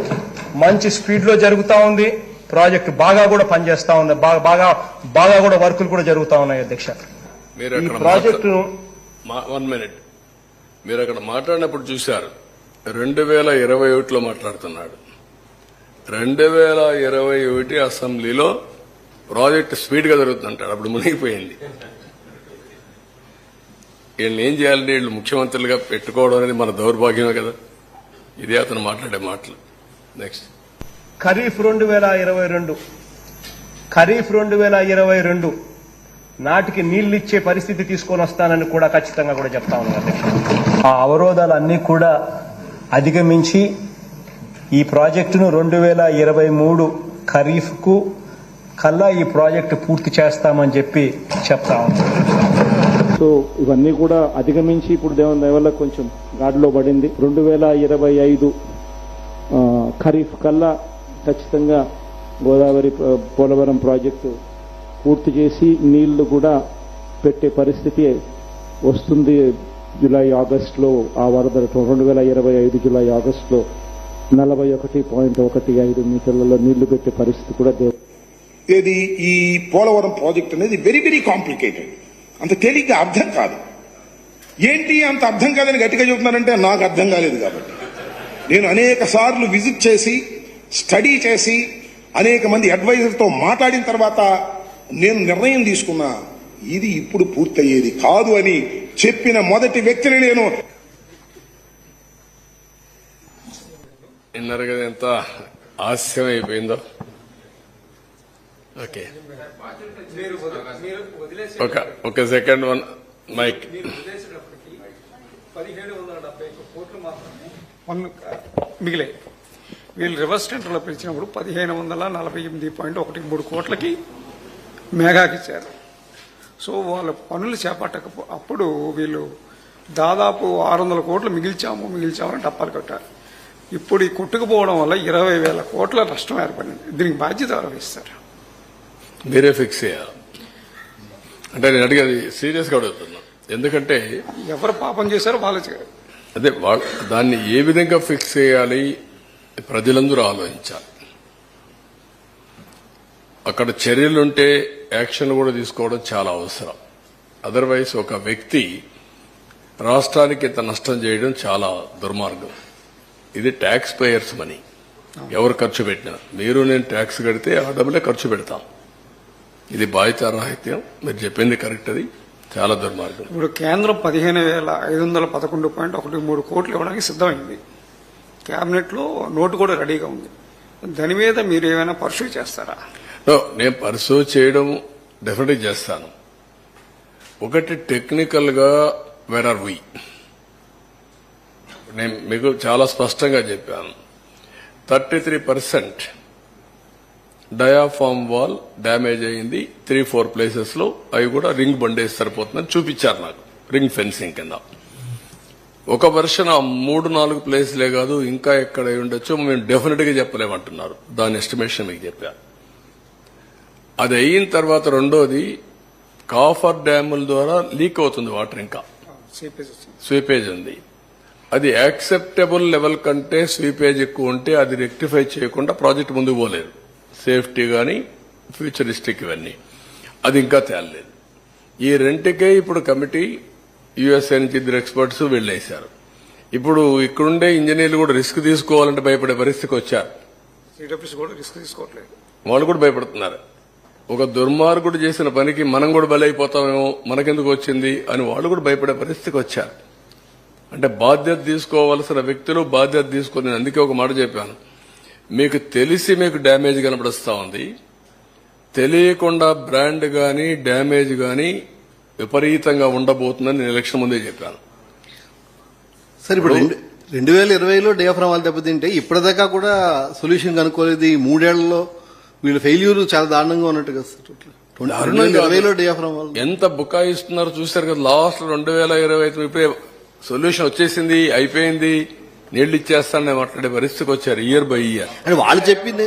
మంచి స్పీడ్ లో జరుగుతా ఉంది. ప్రాజెక్టు బాగా కూడా పనిచేస్తా ఉంది. బాగా కూడా వర్కులు కూడా జరుగుతా ఉన్నాయి. అధ్యక్ష, ఈ ప్రాజెక్టు 1 minute మీరు అక్కడ మాట్లాడినప్పుడు చూశారు. 2021లో మాట్లాడుతున్నాడు. 2021 అసెంబ్లీలో ప్రాజెక్టు స్పీడ్ గా జరుగుతుందంటాడు. అప్పుడు మునిగిపోయింది. వీళ్ళని ఏం చేయాలంటే వీళ్ళు ముఖ్యమంత్రులుగా పెట్టుకోవడం అనేది మన దౌర్భాగ్యమే కదా. ఇదే అతను మాట్లాడే మాటలు. నెక్స్ట్ ఖరీఫ్ 2022 నాటికి నీళ్లు ఇచ్చే పరిస్థితి తీసుకొని వస్తానని కూడా ఖచ్చితంగా కూడా చెప్తా ఉన్నాను. ఆ అవరోధాలన్నీ కూడా అధిగమించి ఈ ప్రాజెక్టును 2023 ఖరీఫ్ కు కల్లా ఈ ప్రాజెక్టు పూర్తి చేస్తామని చెప్పి చెప్తా ఉన్నాం. సో ఇవన్నీ కూడా అధిగమించి ఇప్పుడు దేవుని దయ వల్ల కొంచెం గాడిలో పడింది. 2025 ఖరీఫ్ కల్లా ఖచ్చితంగా గోదావరి పోలవరం ప్రాజెక్టు పూర్తి చేసి నీళ్లు కూడా పెట్టే పరిస్థితి వస్తుంది. జూలై ఆగస్టులో ఆ వరద 2025 జూలై ఆగస్టులో 41.15 మీటర్లలో నీళ్లు పెట్టే పరిస్థితి కూడా ఏది ఈ పోలవరం ప్రాజెక్ట్ అనేది వెరీ వెరీ కాంప్లికేటెడ్. అంత తేలిగ్గా అర్థం కాదు. ఏంటి అంత అర్థం కాదని గట్టిగా చెబుతున్నారంటే నాకు అర్థం కాలేదు. కాబట్టి నేను అనేక సార్లు విజిట్ చేసి స్టడీ చేసి అనేక మంది అడ్వైజర్తో మాట్లాడిన తర్వాత నేను నిర్ణయం తీసుకున్నా, ఇది ఇప్పుడు పూర్తయ్యేది కాదు అని చెప్పిన మొదటి వ్యక్తిని నేను. విన్నారు కదా ఎంత హాస్యం అయిపోయిందో. ఓకే, ఒక సెకండ్ వన్ మైక్. 1771 కోట్లు మాత్రమే పన్ను మిగిలాయి. వీళ్ళు రివర్స్ టెండర్లో పిలిచినప్పుడు 1548.13 కోట్లకి మేఘాకి ఇచ్చారు. సో వాళ్ళ పనులు అప్పుడు వీళ్ళు దాదాపు 600 కోట్లు మిగిల్చామని డప్పాలు కట్టారు. ఇప్పుడు ఈ కొట్టుకుపోవడం వల్ల 20,000 కోట్ల నష్టం ఏర్పడింది. దీనికి బాధ్యత వహిస్తారు. మీరే ఫిక్స్ చేయాలి అంటే నేను అడిగేది సీరియస్గా అడుగుతున్నా. ఎందుకంటే ఎవరు పాపం చేశారో వాళ్ళు అదే దాన్ని ఏ విధంగా ఫిక్స్ చేయాలి ప్రజలందరూ ఆలోచించాలి. అక్కడ చర్యలుంటే యాక్షన్ కూడా తీసుకోవడం చాలా అవసరం. అదర్వైజ్ ఒక వ్యక్తి రాష్ట్రానికి ఇంత నష్టం చేయడం చాలా దుర్మార్గం. ఇది ట్యాక్స్ పేయర్స్ మనీ. ఎవరు ఖర్చు పెట్టినా మీరు నేను ట్యాక్స్ కడితే ఆ డబ్బులే ఖర్చు పెడతాం. ఇది బాధ్యతారాహిత్యం. మీరు చెప్పింది కరెక్ట్. అది చాలా దుర్మార్గం. ఇప్పుడు కేంద్రం 15,511.13 కోట్లు ఇవ్వడానికి సిద్ధమైంది. కేబినెట్ లో నోటు కూడా రెడీగా ఉంది. దాని మీద మీరు ఏమైనా పర్సూ చేస్తారా? నేను పర్సూ చేయడం డెఫినెట్గా చేస్తాను. ఒకటి టెక్నికల్ గా వేర్ ఆర్ వి, నేను మీకు చాలా స్పష్టంగా చెప్పాను. 33% డయాఫామ్ వాల్ డ్యామేజ్ అయింది 3-4 ప్లేసెస్ లో. అవి కూడా రింగ్ బండేసి సరిపోతుందని చూపించారు నాకు, రింగ్ ఫెన్సింగ్ కింద. ఒక వర్షన్ ఆ 3-4 ప్లేస్లే కాదు, ఇంకా ఎక్కడ ఉండొచ్చో మేము డెఫినెట్ గా చెప్పలేమంటున్నారు. దాని ఎస్టిమేషన్ మీకు చెప్పాను. అది అయిన తర్వాత రెండోది కాఫర్ డ్యాముల ద్వారా లీక్ అవుతుంది వాటర్. ఇంకా స్వీపేజ్ ఉంది. అది యాక్సెప్టబుల్ లెవెల్ కంటే స్వీపేజ్ ఎక్కువ ఉంటే అది రెక్టిఫై చేయకుండా ప్రాజెక్ట్ ముందుకు పోలేదు. సేఫ్టీ గానీ ఫ్యూచరిస్టిక్ ఇవన్నీ అది ఇంకా తేలలేదు. ఈ రెంటికే ఇప్పుడు కమిటీ యుఎస్ఏ నుంచి 2 ఎక్స్పర్ట్స్ వెళ్లేశారు. ఇప్పుడు ఇక్కడుండే ఇంజనీర్లు కూడా రిస్క్ తీసుకోవాలంటే భయపడే పరిస్థితికి వచ్చారు. వాళ్ళు కూడా భయపడుతున్నారు. ఒక దుర్మార్గుడు చేసిన పనికి మనం కూడా బలైపోతామేమో, మనకెందుకు వచ్చింది అని వాళ్ళు కూడా భయపడే పరిస్థితికి వచ్చారు. అంటే బాధ్యత తీసుకోవాల్సిన వ్యక్తులు బాధ్యత తీసుకుని, అందుకే ఒక మాట చెప్పాను, మీకు తెలిసి మీకు డ్యామేజ్ కనపడుస్తా ఉంది, తెలియకుండా బ్రాండ్ గాని డ్యామేజ్ గాని విపరీతంగా ఉండబోతుందని నేను ఎలక్షన్ ముందే చెప్పాను. సార్ ఇప్పుడు 2020లో డయాఫ్రామ్ వాళ్ళు దెబ్బతింటే ఇప్పటిదాకా కూడా సొల్యూషన్ కనుక్కోలేదు. ఈ 3 ఏళ్లలో వీళ్ళ ఫెయిల్యూర్ చాలా దారుణంగా ఉన్నట్టు కదా సార్. 2020లో డయాఫ్రామ్ వాళ్ళు ఎంత బుకాయిస్తున్నారో చూశారు కదా. లాస్ట్ 2025 ఇప్పుడే సొల్యూషన్ వచ్చేసింది, అయిపోయింది, నీళ్లు ఇచ్చేస్తానని మాట్లాడే పరిస్థితికి వచ్చారు. ఇయర్ బై ఇయర్ అని వాళ్ళు చెప్పింది.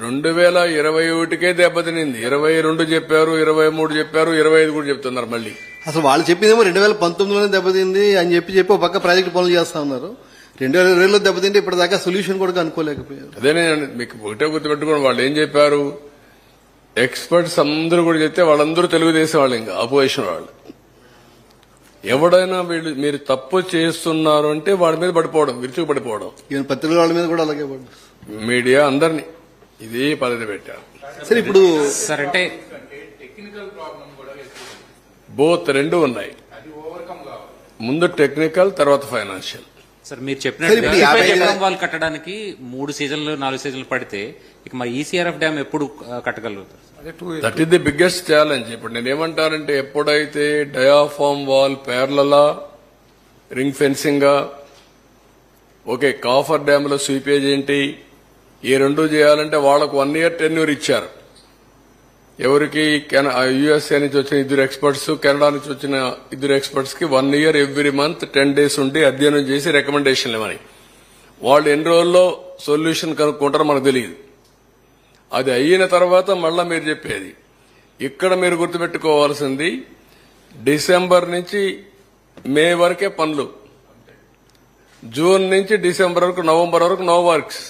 2021కే దెబ్బతినింది. 22 చెప్పారు, 23 చెప్పారు, 25 కూడా చెప్తున్నారు మళ్ళీ. అసలు వాళ్ళు చెప్పిందేమో 2019లోనే దెబ్బతింది అని చెప్పి ఒక పక్క ప్రాజెక్టు పనులు చేస్తా ఉన్నారు. 2020లో దెబ్బతింటే ఇప్పటిదాకా సొల్యూషన్ కూడా కనుక్కోలేకపోయారు. అదే నేను మీకు ఒకటే గుర్తుపెట్టుకోండి, వాళ్ళు ఏం చెప్పారు, ఎక్స్పర్ట్స్ అందరూ కూడా చెప్తే వాళ్ళందరూ తెలుగుదేశం వాళ్ళు, ఇంకా అపోజిషన్ వాళ్ళు. ఎవడైనా వీళ్ళు మీరు తప్పు చేస్తున్నారు అంటే వాళ్ళ మీద పడిపోవడం, విరుచుకు పడిపోవడం. ఈవెన్ పత్రికల వాళ్ళ మీద కూడా అలాగే పడ్డారు. మీడియా అందరినీ ఇదే పద్ధతి పెట్టారు. సరే ఇప్పుడు సార్ అంటే బోత్ రెండు ఉన్నాయి. ముందు టెక్నికల్, తర్వాత ఫైనాన్షియల్. సార్ మీరు చెప్పినట్టు వాళ్ళు కట్టడానికి 3 సీజన్లు 4 సీజన్లు పడితే ఇక మరి ఈసీఆర్ఎఫ్ డ్యామ్ ఎప్పుడు కట్టగలుగుతారు? That is the biggest challenge. ఇప్పుడు నేనేమంటానంటే, ఎప్పుడైతే డయాఫామ్ వాల్ పేర్లలా రింగ్ ఫెన్సింగ్ గా, ఓకే కాఫర్ డ్యామ్ లో స్వీపేజ్ ఏంటి, ఈ రెండు చేయాలంటే వాళ్ళకు 1 year టెన్యూర్ ఇచ్చారు. ఎవరికి యుఎస్ఏ నుంచి వచ్చిన 2 ఎక్స్పర్ట్స్, కెనడా నుంచి వచ్చిన 2 ఎక్స్పర్ట్స్ కి 1 year ఎవ్రీ మంత్ 10 days ఉండి అధ్యయనం చేసి రికమెండేషన్లు ఇవ్వని. వాళ్ళు ఎన్ని రోజుల్లో సొల్యూషన్ కనుక్కుంటారో మనకు తెలియదు. అది అయిన తర్వాత మళ్ళా మీరు చెప్పేది. ఇక్కడ మీరు గుర్తుపెట్టుకోవాల్సింది, డిసెంబర్ నుంచి మే వరకే పనులు, జూన్ నుంచి డిసెంబర్ వరకు, నవంబర్ వరకు నో వర్క్స్.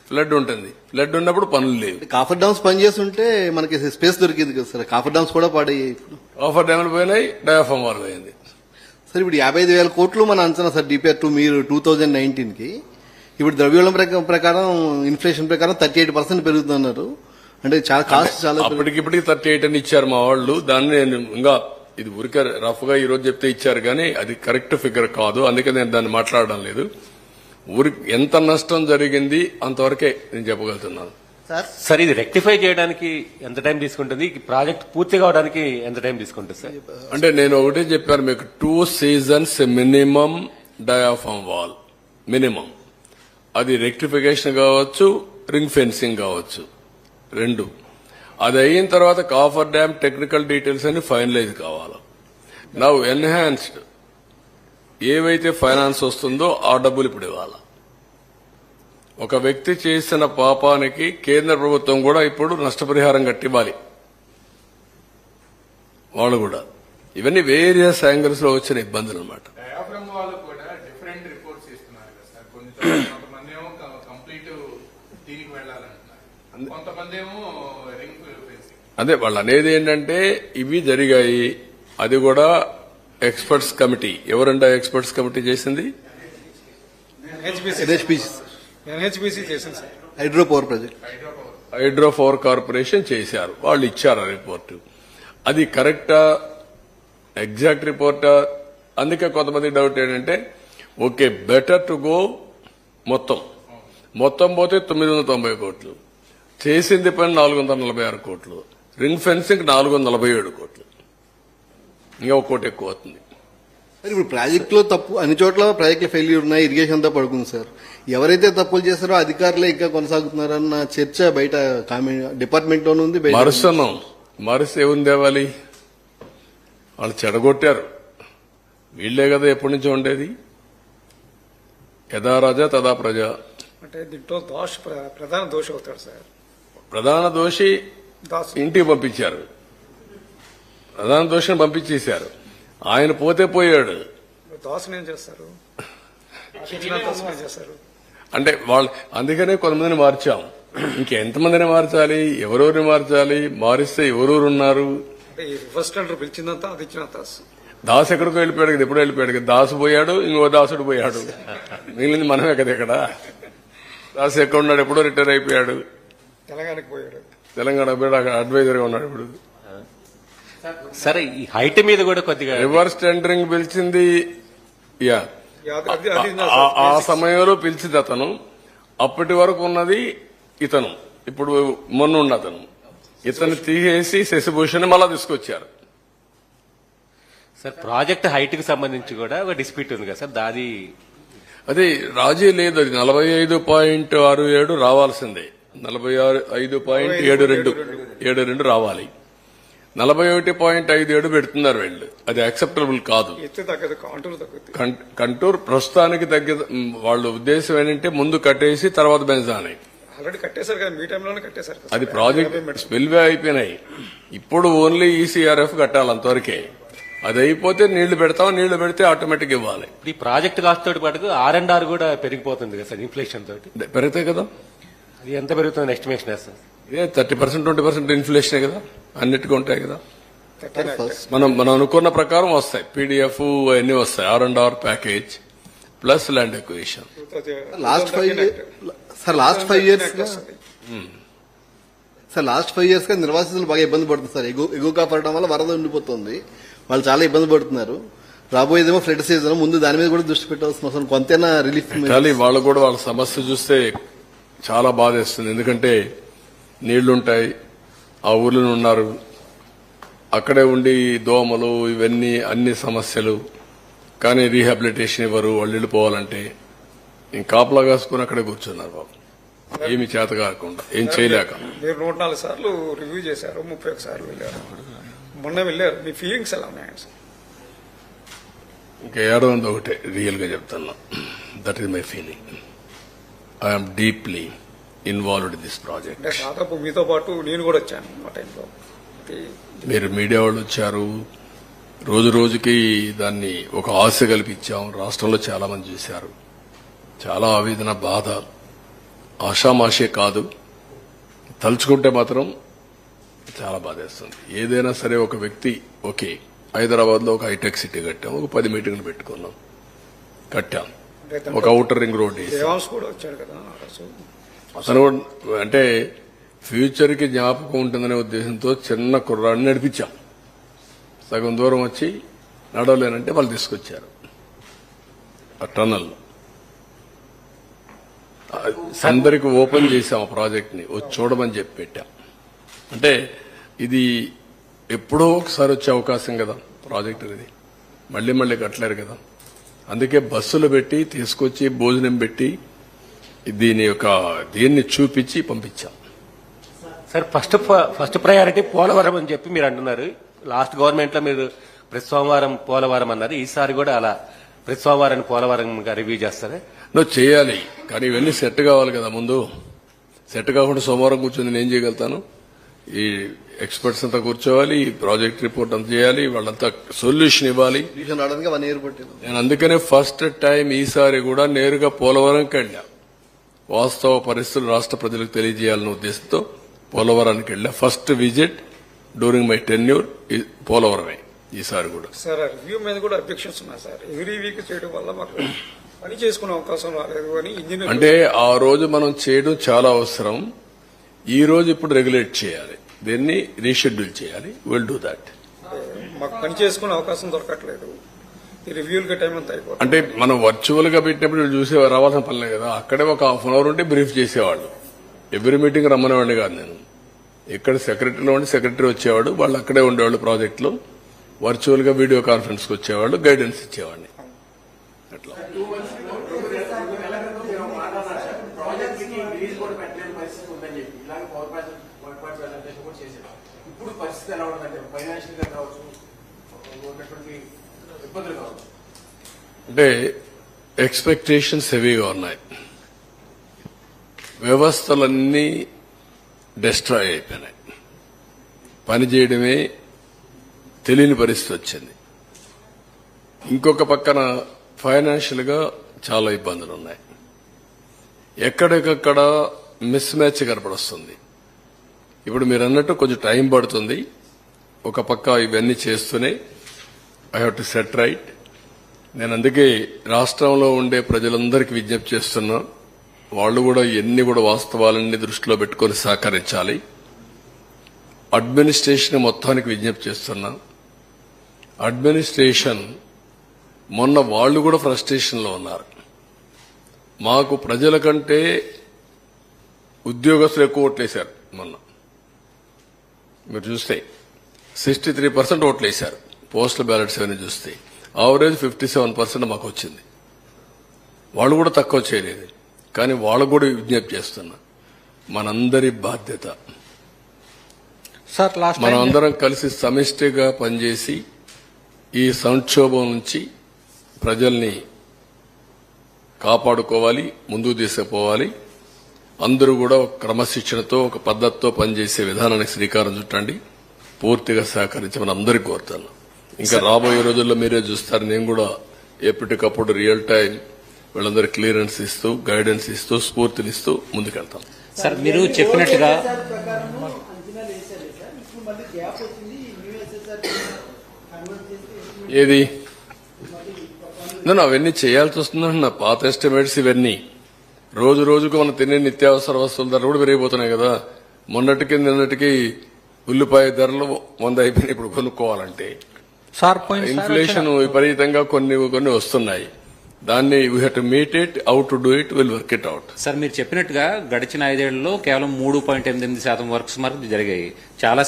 ఫ్లడ్ ఉంటుంది. ఫ్లడ్ ఉన్నప్పుడు పనులు లేవు. కాఫర్ డామ్స్ పనిచేస్తుంటే మనకి స్పేస్ దొరికింది కదా సార్. కాఫర్ డామ్స్ కూడా పాడయ్యాయి. కాఫర్ డ్యామ్లు పోయినాయి, డయాఫామ్ వాల్ పోయింది. సార్ ఇప్పుడు 55,000 కోట్లు మన అంచనా సార్ డిపిఆర్ 2 మీరు 2019కి. ఇప్పుడు ద్రవ్యోళం ప్రకారం ఇన్ఫ్లేషన్ ప్రకారం 38% పెరుగుతున్నారు. అంటే చాలా కాస్ట్ చాలా అప్పటికిప్పటికి 38 అని ఇచ్చారు మా వాళ్ళు. దాన్ని నేను ఇంకా ఇది ఊరికే రఫ్ గా ఈ రోజు చెప్తే ఇచ్చారు కానీ అది కరెక్ట్ ఫిగర్ కాదు. అందుకే నేను దాన్ని మాట్లాడడం లేదు. ఊరికి ఎంత నష్టం జరిగింది అంతవరకే నేను చెప్పగలుగుతున్నాను. సార్ ఇది రెక్టిఫై చేయడానికి ఎంత టైం తీసుకుంటుంది, ఈ ప్రాజెక్ట్ పూర్తి కావడానికి ఎంత టైం తీసుకుంటుంది సార్? అంటే నేను ఒకటే చెప్పాను మీకు, 2 seasons minimum diaphragm wall minimum. అది రెక్టిఫికేషన్ కావచ్చు, రింగ్ ఫెన్సింగ్ కావచ్చు, 2. అది అయిన తర్వాత కాఫర్ డ్యామ్ టెక్నికల్ డీటెయిల్స్ అన్ని ఫైనలైజ్ కావాలి. నౌ ఎన్హాన్స్డ్ ఏవైతే ఫైనాన్స్ వస్తుందో ఆ డబ్బులు ఇప్పుడు ఇవ్వాలి. ఒక వ్యక్తి చేసిన పాపానికి కేంద్ర ప్రభుత్వం కూడా ఇప్పుడు నష్టపరిహారం కట్టివ్వాలి వాళ్ళు కూడా. ఇవన్నీ వేరియస్ యాంగిల్స్ లో వచ్చిన ఇబ్బందులు అన్నమాట. డయాఫ్రమ్ వాళ్ళు కూడా డిఫరెంట్ రిపోర్ట్స్ ఇస్తున్నారు కదా సార్. కొంతమంది ఏమో కంప్లీట్ దీనికి వెళ్ళాలంటున్నారు, కొంతమంది ఏమో రింగ్ ఫెన్సింగ్. అదే వాళ్ళు అనేది ఏంటంటే ఇవి జరిగాయి. అది కూడా ఎక్స్పర్ట్స్ కమిటీ. ఎవరంటే ఎక్స్పర్ట్స్ కమిటీ చేసింది? ఎన్హెచ్బిసి చేసింది sir. Hydro power project, hydro power corporation చేశారు. వాళ్ళు ఇచ్చారు రిపోర్టు. అది కరెక్టా, ఎగ్జాక్ట్ రిపోర్టా? అందుకే కొంతమంది డౌట్ ఏంటంటే ఓకే బెటర్ టు గో మొత్తం పోతే 990 కోట్లు, చేసింది పని 446 కోట్లు, రింగ్ ఫెన్సింగ్ 447 కోట్లు, ఇంకా 1 కోటి ఎక్కువ అవుతుంది. సార్ ఇప్పుడు ప్రాజెక్టులో తప్పు అన్ని చోట్ల ప్రాజెక్టులు ఫెయిల్యూర్ ఉన్నాయి, ఇరిగేషన్ అంతా పడుకుంది సార్. ఎవరైతే తప్పులు చేస్తారో అధికారులే ఇంకా కొనసాగుతున్నారన్న చర్చ బయట డిపార్ట్మెంట్ లోనే ఉంది. మరుస ఏముంది తేవాలి? వాళ్ళు చెడగొట్టారు. వీళ్లే కదా ఎప్పటి నుంచో ఉండేది. యథా రాజా తదా ప్రజ. అంటే దీంట్లో ప్రధాన దోషి అవుతాడు సార్. ప్రధాన దోషి ఇంటికి పంపించారు, ప్రధాన దోషిని పంపించేశారు. ఆయన పోతే పోయాడు. దోషం ఏం చేస్తారు? చేస్తారు అంటే వాళ్ళు అందుకనే కొంతమందిని మార్చాం. ఇంకెంతమందిని మార్చాలి? ఎవరెవరిని మార్చాలి? మారిస్తే ఎవరెవరు ఉన్నారు? అంటే ఈ రివర్స్ టెండర్ పిలిచిందంతా అది ఇచ్చినంత దాసు ఎక్కడికో వెళ్ళిపోయాడు కదా, ఎప్పుడో వెళ్ళిపోయాడు కదా. దాసు పోయాడు, ఇంకో దాసుడు పోయాడు, మిగిలింది మనమే కదా ఇక్కడ. దాసు ఎక్కడ ఉన్నాడు? ఎప్పుడో రిటైర్ అయిపోయాడు, తెలంగాణకు పోయాడు. తెలంగాణ పోయాడు, అక్కడ అడ్వైజర్ గా ఉన్నాడు ఇప్పుడు. సరే ఈ హైట్ మీద కూడా కొద్దిగా రివర్స్ టెండరింగ్ పిలిచింది ఆ సమయంలో పిలిచింది అతను. అప్పటి వరకు ఉన్నది ఇతను, ఇప్పుడు మొన్న ఉన్న అతను. ఇతను తీసేసి శశిభూషణ్ మళ్ళా తీసుకొచ్చారు. సార్ ప్రాజెక్ట్ హైట్ కి సంబంధించి కూడా ఒక డిస్ప్యూట్ ఉంది కదా సార్, దాది అది రాజీ లేదు. అది 45.67 రావాల్సిందే, 45.72 రావాలి. 41.57 పెడుతున్నారు వీళ్ళు. అది యాక్సెప్టబుల్ కాదు. కంటూర్ ప్రస్తుతానికి తగ్గదు. వాళ్ళ ఉద్దేశం ఏంటంటే ముందు కట్టేసి తర్వాత బెంజాని. ఆల్రెడీ కట్టేశారు కదా, మీ టైంలోనే కట్టేశారు. అది ప్రాజెక్ట్ స్పిల్వే అయిపోయినాయి. ఇప్పుడు ఓన్లీ ఈసీఆర్ఎఫ్ కట్టాలి, అంతవరకే. అది అయిపోతే నీళ్లు పెడతాం, నీళ్లు పెడితే ఆటోమేటిక్ ఇవ్వాలి. ఈ ప్రాజెక్ట్ కాస్ట్ తోటి పాటు R&R కూడా పెరిగిపోతుంది కదా సార్, ఇన్ఫ్లేషన్ తోటి. పెరుగుతాయి కదా. అది ఎంత పెరుగుతుంది ఎస్టిమేషన్ సార్? ఇదే 30%, 20% ఇన్ఫ్లేషనే కదా, అన్నిటికీ ఉంటాయి కదా. మనం అనుకున్న ప్రకారం వస్తాయి. పీడీఎఫ్ అవన్నీ వస్తాయి. R&R package plus land acquisition. Last 5 years గా నిర్వాసితులు బాగా ఇబ్బంది పడుతుంది సార్. ఎగువగా పడడం వల్ల వరద ఉండిపోతుంది. వాళ్ళు చాలా ఇబ్బంది పడుతున్నారు. రాబోయేదేమో ఫ్లడ్ సీజన్, ముందు దాని మీద కూడా దృష్టి పెట్టాల్సిన అవసరం, కొంతైనా రిలీఫ్. కానీ వాళ్ళు కూడా వాళ్ళ సమస్య చూస్తే చాలా బాధేస్తుంది. ఎందుకంటే నీళ్లుంటాయి, ఆ ఊర్లో ఉన్నారు, అక్కడే ఉండి దోమలు ఇవన్నీ అన్ని సమస్యలు. కానీ రీహాబిలిటేషన్ ఇవ్వరు. వాళ్ళు వెళ్ళిపోవాలంటే కాపలా కాసుకుని అక్కడే కూర్చున్నారు బాబు, ఏమి చేత కాకుండా, ఏం చేయలేక. మీరు 104 సార్లు రివ్యూ చేశారు, 31 సార్లు వెళ్ళారు, మొన్న వెళ్ళారు. మీ ఫీలింగ్స్ ఎలా ఉన్నాయి సార్? ఇంకా ఏడవంది ఒకటే రియల్ గా చెప్తున్నా. That is my feeling. I'm deeply involved in this project. దాదాపు మీతో పాటు నేను కూడా వచ్చాను ఆ టైంలో. మీరు మీడియా వాళ్ళు వచ్చారు. రోజు రోజుకి దాన్ని ఒక ఆశ కల్పించాం. రాష్ట్రంలో చాలా మంది చూశారు. చాలా ఆవేదన, బాధ, ఆషామాషే కాదు, తలుచుకుంటే మాత్రం చాలా బాధేస్తుంది. ఏదైనా సరే ఒక వ్యక్తి ఓకే, హైదరాబాద్ లో ఒక హైటెక్ సిటీ కట్టాం, ఒక 10 మీటింగ్లు పెట్టుకున్నాం, కట్టాం, ఒక ఔటర్ రింగ్ రోడ్ అతను అంటే ఫ్యూచర్ కి జ్ఞాపకం ఉంటుందనే ఉద్దేశంతో చిన్న కుర్రాడిని నడిపించాం. సగం దూరం వచ్చి నడవలేనంటే వాళ్ళు తీసుకొచ్చారు ఆ టన్నల్. అందరికి ఓపెన్ చేసాం ఆ ప్రాజెక్ట్ ని, వచ్చి చూడమని చెప్పి పెట్టాం. అంటే ఇది ఎప్పుడో ఒకసారి వచ్చే అవకాశం కదా ప్రాజెక్ట్ ఇది, మళ్ళీ మళ్ళీ కట్టలేరు కదా. అందుకే బస్సులు పెట్టి తీసుకొచ్చి భోజనం పెట్టి దీన్ని చూపించి పంపించాం. సార్ ఫస్ట్ ప్రయారిటీ పోలవరం అని చెప్పి మీరు అంటున్నారు. లాస్ట్ గవర్నమెంట్ లో మీరు ప్రతి సోమవారం పోలవరం అన్నారు, ఈసారి కూడా అలా ప్రతి సోమవారం పోలవరం రివ్యూ చేస్తారా? నువ్వు చేయాలి, కానీ ఇవన్నీ సెట్ కావాలి కదా. ముందు సెట్ కాకుండా సోమవారం కూర్చొని నేను ఏం చేయగలుగుతాను? ఈ ఎక్స్పర్ట్స్ అంతా కూర్చోవాలి, ఈ ప్రాజెక్ట్ రిపోర్ట్ అంతా చేయాలి, వాళ్ళంతా సొల్యూషన్ ఇవ్వాలి. రావడానికి 1 year పట్టింది. నేను అందుకనే ఫస్ట్ టైం ఈసారి కూడా నేరుగా పోలవరంకి వెళ్ళా. వాస్తవ పరిస్థితులు రాష్ట్ర ప్రజలకు తెలియజేయాలనే ఉద్దేశంతో పోలవరానికి వెళ్ళా. First visit during my tenure పోలవరమే ఈసారి కూడా. సార్ రివ్యూ మీద కూడా అబ్జెక్షన్స్ ఉన్నాయి సార్. ఎవ్రీ వీక్ చేయడం వల్ల మాకు పని చేసుకునే అవకాశం రాలేదు అని ఇంజనీర్ అంటే ఆ రోజు మనం చేయడం చాలా అవసరం. ఈ రోజు ఇప్పుడు రెగ్యులేట్ చేయాలి, దీన్ని రీషెడ్యూల్ చేయాలి. Will do that. మాకు పని చేసుకునే అవకాశం దొరకట్లేదు. ఈ రివ్యూలకి టైం అంతా అయిపోతుంది. అంటే మనం వర్చువల్ గా పెట్టినప్పుడు చూసే రావాల్సిన పనిలే కదా. అక్కడే ఒక 1/2 hour ఉంటే బ్రీఫ్ చేసేవాళ్ళు. ఎవ్రీ మీటింగ్ రమ్మనేవాడిని కాదు నేను. ఇక్కడ సెక్రటరీలో ఉండి సెక్రటరీ వచ్చేవాడు, వాళ్ళు అక్కడే ఉండేవాళ్ళు ప్రాజెక్ట్ లో. వర్చువల్ గా వీడియో కాన్ఫరెన్స్ కి వచ్చేవాళ్ళు, గైడెన్స్ ఇచ్చేవాడిని. అట్లా అంటే ఎక్స్పెక్టేషన్స్ హెవీగా ఉన్నాయి. వ్యవస్థలన్నీ డిస్ట్రాయ్ అయిపోయినాయి. పని చేయడమే తెలియని పరిస్థితి వచ్చింది. ఇంకొక పక్కన ఫైనాన్షియల్ గా చాలా ఇబ్బందులు ఉన్నాయి. ఎక్కడికక్కడ మిస్ మ్యాచ్ కనపడొస్తుంది. ఇప్పుడు మీరు అన్నట్టు కొంచెం టైం పడుతుంది. ఒక పక్క ఇవన్నీ చేస్తూనే I have to set right. నేను అందుకే రాష్ట్రంలో ఉండే ప్రజలందరికీ విజ్ఞప్తి చేస్తున్నా, వాళ్ళు కూడా ఇవన్నీ కూడా వాస్తవాలన్నీ దృష్టిలో పెట్టుకుని సహకరించాలి. అడ్మినిస్ట్రేషన్ మొత్తానికి విజ్ఞప్తి చేస్తున్నా. అడ్మినిస్ట్రేషన్ మొన్న వాళ్ళు కూడా ఫ్రస్ట్రేషన్ లో ఉన్నారు. మాకు ప్రజల కంటే ఉద్యోగస్తులు ఎక్కువ ఓట్లేశారు. మొన్న మీరు చూస్తే 63% ఓట్లేశారు. పోస్టల్ బ్యాలెట్స్ అవన్నీ చూస్తే ఆవరేజ్ 57% మాకు వచ్చింది. వాళ్ళు కూడా తక్కువ చేయలేదు. కానీ వాళ్ళకు కూడా విజ్ఞప్తి చేస్తున్నా, మనందరి బాధ్యత మనం అందరం కలిసి సమిష్టిగా పనిచేసి ఈ సంక్షోభం నుంచి ప్రజల్ని కాపాడుకోవాలి, ముందుకు తీసుకుపోవాలి. అందరూ కూడా ఒక క్రమశిక్షణతో ఒక పద్ధతితో పనిచేసే విధానానికి శ్రీకారం చుట్టండి. పూర్తిగా సహకరించమని అందరికీ కోరుతాను. ఇంకా రాబోయే రోజుల్లో మీరే చూస్తారు, నేను కూడా ఎప్పటికప్పుడు రియల్ టైం వీళ్ళందరూ క్లియరెన్స్ ఇస్తూ, గైడెన్స్ ఇస్తూ, స్ఫూర్తినిస్తూ ముందుకెళ్తాం. సార్ మీరు చెప్పినట్టుగా ఏది నేను అవన్నీ చేయాల్సి వస్తుందంటున్నా. పాత ఎస్టిమేట్స్ ఇవన్నీ రోజు రోజుకు మనం తినే నిత్యావసర వస్తువుల ధరలు కూడా పెరిగిపోతున్నాయి కదా. మొన్నటికి నిన్నటికి ఉల్లిపాయ ధరలు 100 అయిపోయినాయి. ఇప్పుడు కొనుక్కోవాలంటే ఇన్ఫ్లేషన్ విపరీతంగా కొన్ని వస్తున్నాయి. దాన్ని we have to meet it, how to do it, will work it out. Sir మీరు చెప్పినట్టుగా గడిచిన 5 ఏళ్లలో కేవలం 3.8% వర్క్స్ వరకు జరిగాయి. చాలా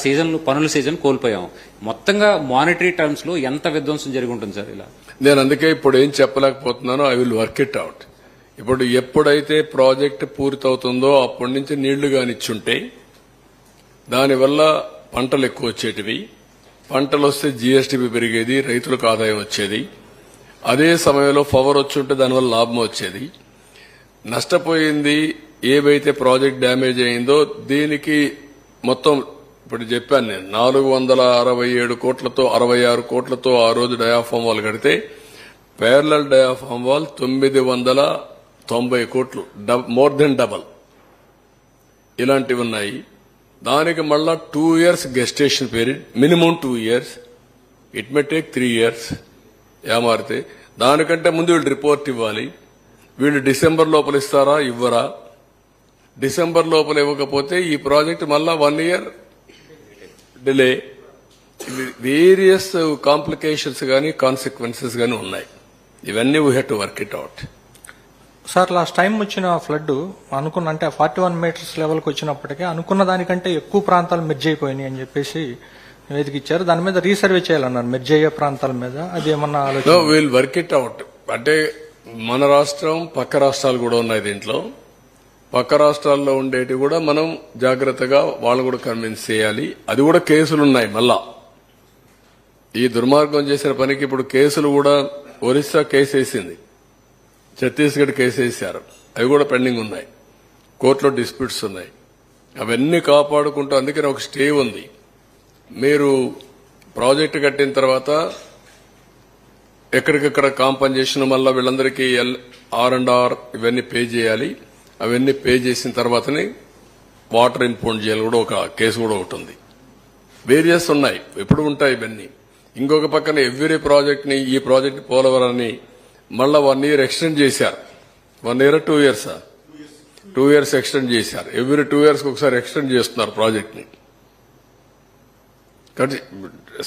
పనుల సీజన్ కోల్పోయాం. మొత్తంగా మానిటరీ టర్మ్స్ లో ఎంత విధ్వంసం జరిగి ఉంటుంది సార్ ఇలా? నేను అందుకే ఇప్పుడు ఏం చెప్పలేకపోతున్నానో, I will work it out. ఇప్పుడు ఎప్పుడైతే ప్రాజెక్ట్ పూర్తవుతుందో అప్పటి నుంచి నీళ్లు కానిచ్చుంటే దానివల్ల పంటలు ఎక్కువ వచ్చేటివి. పంటలు వస్తే జీఎస్టీపీ పెరిగేది, రైతులకు ఆదాయం వచ్చేది. అదే సమయంలో పవర్ వచ్చుంటే దానివల్ల లాభం వచ్చేది. నష్టపోయింది ఏవైతే ప్రాజెక్ట్ డ్యామేజ్ అయిందో దీనికి మొత్తం ఇప్పుడు చెప్పాను నేను 467 కోట్లతో 66 కోట్లతో ఆ రోజు డయాఫామ్ వాల్ కడితే ప్యారలల్ డయాఫామ్ వాల్ 990 కోట్లు, మోర్ దెన్ డబల్ ఇలాంటివి ఉన్నాయి. దానికి మళ్ళా 2 years gestation period, minimum 2 years, it may take 3 years. ఏమారితే దానికంటే ముందు వీళ్ళు రిపోర్ట్ ఇవ్వాలి. వీళ్ళు డిసెంబర్ లోపల ఇస్తారా, ఇవ్వరా? డిసెంబర్ లోపల ఇవ్వకపోతే ఈ ప్రాజెక్ట్ మళ్ళా 1 year డిలే. వేరియస్ కాంప్లికేషన్స్ గానీ కాన్సిక్వెన్సెస్ గానీ ఉన్నాయి. ఇవన్నీ we have to work it out. Sir last time వచ్చిన ఫ్లడ్ అనుకున్న అంటే 41 మీటర్స్ లెవెల్కి వచ్చినప్పటికీ అనుకున్న దానికంటే ఎక్కువ ప్రాంతాలు మెర్జ్ అయిపోయినాయి అని చెప్పేసి నివేదిక ఇచ్చారు. దాని మీద రీసర్వే చేయాలన్నారు మెర్జ్ అయ్యే ప్రాంతాల మీద. అది ఏమన్నా ఆలోచన? Will work it out. అంటే మన రాష్ట్రం పక్క రాష్ట్రాలు కూడా ఉన్నాయి దీంట్లో. పక్క రాష్ట్రాల్లో ఉండేటి కూడా మనం జాగ్రత్తగా వాళ్ళు కూడా కన్విన్స్ చేయాలి. అది కూడా కేసులు ఉన్నాయి. మళ్ళా ఈ దుర్మార్గం చేసిన పనికి ఇప్పుడు కేసులు కూడా ఒరిస్సా కేసు వేసింది, ఛత్తీస్గఢ్ కేసు వేశారు, అవి కూడా పెండింగ్ ఉన్నాయి, కోర్టులో డిస్ప్యూట్స్ ఉన్నాయి. అవన్నీ కాపాడుకుంటూ అందుకని ఒక స్టే ఉంది. మీరు ప్రాజెక్టు కట్టిన తర్వాత ఎక్కడికక్కడ కాంపన్సేషన్ మళ్ళా వీళ్ళందరికీ R&R ఇవన్నీ పే చేయాలి. అవన్నీ పే చేసిన తర్వాతనే వాటర్ ఇంపౌండ్ చేయాలి కూడా ఒక కేసు కూడా ఒకటి ఉంది. వేరియస్ ఉన్నాయి, ఎప్పుడు ఉంటాయి ఇవన్నీ. ఇంకొక పక్కన ఎవ్రీ ప్రాజెక్ట్ ని ఈ ప్రాజెక్ట్ పోలవరాన్ని మళ్ళా 1 year ఎక్స్టెండ్ చేశారు. 1 year 2 years 2 years ఎక్స్టెండ్ చేశారు. ఎవ్రీ 2 years ఒకసారి ఎక్స్టెండ్ చేస్తున్నారు ప్రాజెక్ట్ ని. కాబట్టి